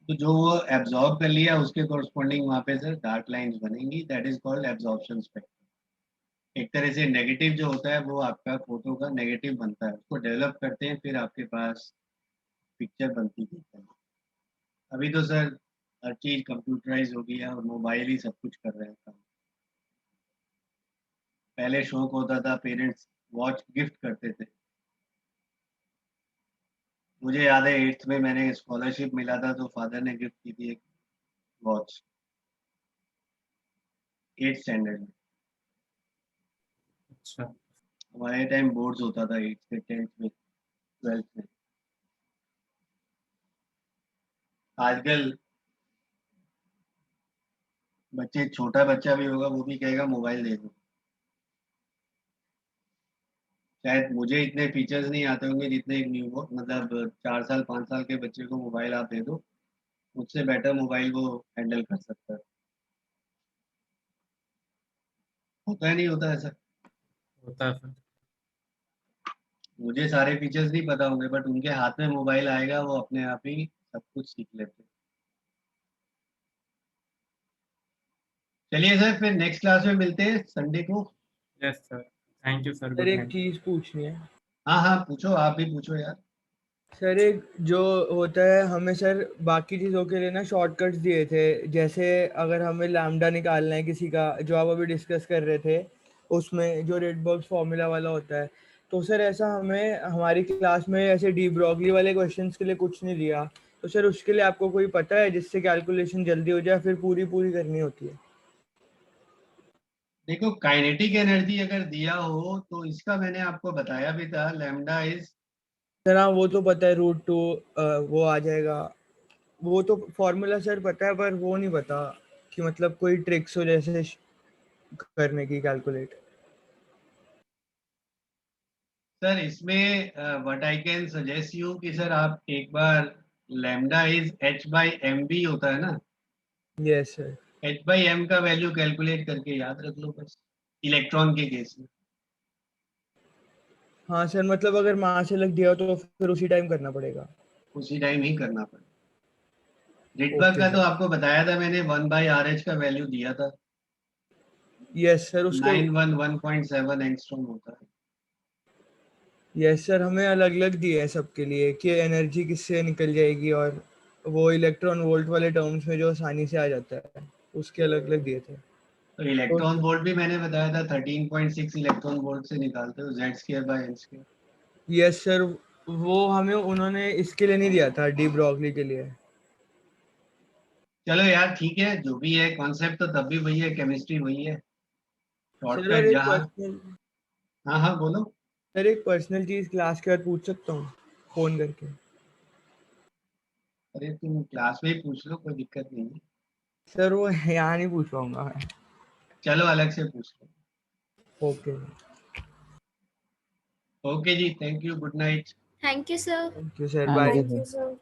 तो जो वो एब्जॉर्ब कर लिया उसके कोरस्पॉन्डिंग वहाँ पे सर डार्क लाइंस बनेंगी, that is called absorption spectrum. एक तरह से नेगेटिव जो होता है वो आपका फोटो का नेगेटिव बनता है, उसको डेवलप करते हैं, फिर आपके पास पिक्चर बनती है। अभी तो सर हर चीज कंप्यूटराइज हो गई है और मोबाइल ही सब कुछ कर रहे हैं काम। पहले शौक होता था, पेरेंट्स वॉच गिफ्ट करते थे। मुझे याद है 8th में मैंने स्कॉलरशिप मिला था तो फादर ने गिफ्ट की थी एक वॉच, 8th स्टैंडर्ड में। अच्छा। हमारे टाइम बोर्ड्स होता था 8th में, 10th में, 12th में। आजकल बच्चे, छोटा बच्चा भी होगा वो भी कहेगा मोबाइल दे दो। शायद मुझे इतने फीचर्स नहीं आते होंगे जितने एक न्यू, मतलब 4 साल 5 साल के बच्चे को मोबाइल आप दे दो, मुझसे बेटर मोबाइल वो हैंडल कर सकता है। होता है नहीं होता ऐसा? होता है सर। मुझे सारे फीचर्स नहीं पता होंगे बट उनके हाथ में मोबाइल आएगा, वो अपने आप ही सब कुछ सीख लेते हैं। चलिए सर, फिर नेक्स्ट क्लास में मिलते हैं संडे को। Yes sir. Thank you sir. Sir good एक नाइट। चीज पूछनी है। हाँ हाँ पूछो, आप भी पूछो यार। सर एक जो होता है, हमें सर बाकी चीज़ों के लिए ना शॉर्टकट्स दिए थे, जैसे अगर हमें लैम्डा निकालना है किसी का, जो आप अभी डिस्कस कर रहे थे, उसमें जो रेडबर्ग्स फॉर्मूला वाला होता है, तो सर ऐसा हमें हमारी क्लास में ऐसे डी ब्रॉगली वाले क्वेश्चंस के लिए कुछ नहीं दिया। तो सर उसके लिए आपको कोई पता है जिससे कैलकुलेशन जल्दी हो जाए, फिर पूरी पूरी करनी होती है? देखो काइनेटिक एनर्जी अगर दिया हो तो इसका मैंने आपको बताया भी था, लैम्डा इज। सर हाँ वो तो पता है, √2 वो आ जाएगा, वो तो फॉर्मूला सर पता है, पर वो नहीं पता कि मतलब कोई ट्रिक्स हो जैसे करने की कैलकुलेट। सर इसमें what I can suggest you कि सर आप एक बार, लैम्डा इज h/mv होता है ना, यस सर। h/m का वैल्यू कैलकुलेट करके याद रख लो बस, इलेक्ट्रॉन के केस में। हाँ सर, मतलब अगर मास से लग दिया हो तो फिर उसी टाइम करना पड़ेगा। उसी टाइम ही करना पड़ेगा। रिटबर्ग ओके का तो सर। आपको बताया था मैंने, 1/RH का वैल्यू दिया था, यस सर उसके। 911.7 एंगस्ट्रॉम होता है। यस सर, हमें अलग अलग दिए हैं सबके लिए कि एनर्जी किससे निकल जाएगी, और वो इलेक्ट्रॉन वोल्ट वाले टर्म्स में जो आसानी से आ जाता है, उसके अलग अलग दिए थे। तो तो इलेक्ट्रॉन वोल्ट भी मैंने बताया था, 13.6 इलेक्ट्रॉन वोल्ट से निकालते हो Z²/n²। यस सर, वो हमें उन्होंने इसके लिए नहीं दिया था, डी ब्रॉगली के लिए। चलो यार ठीक है, जो भी है कॉन्सेप्ट तो तब भी वही है, केमिस्ट्री वही है, सर और शॉर्टकट जहाँ। हाँ हाँ बोलो। एक पर्सनल चीज क्लास के बाद पूछ सकता हूँ फोन करके? अरे तुम क्लास में ही पूछ लो, कोई दिक्कत नहीं है। सर वो यहाँ नहीं पूछ पाऊंगा मैं। चलो अलग से पूछ लो। Okay. Okay ji, thank you, good night. Thank you, sir. Thank you sir, thank bye. You Thank sir. you, sir.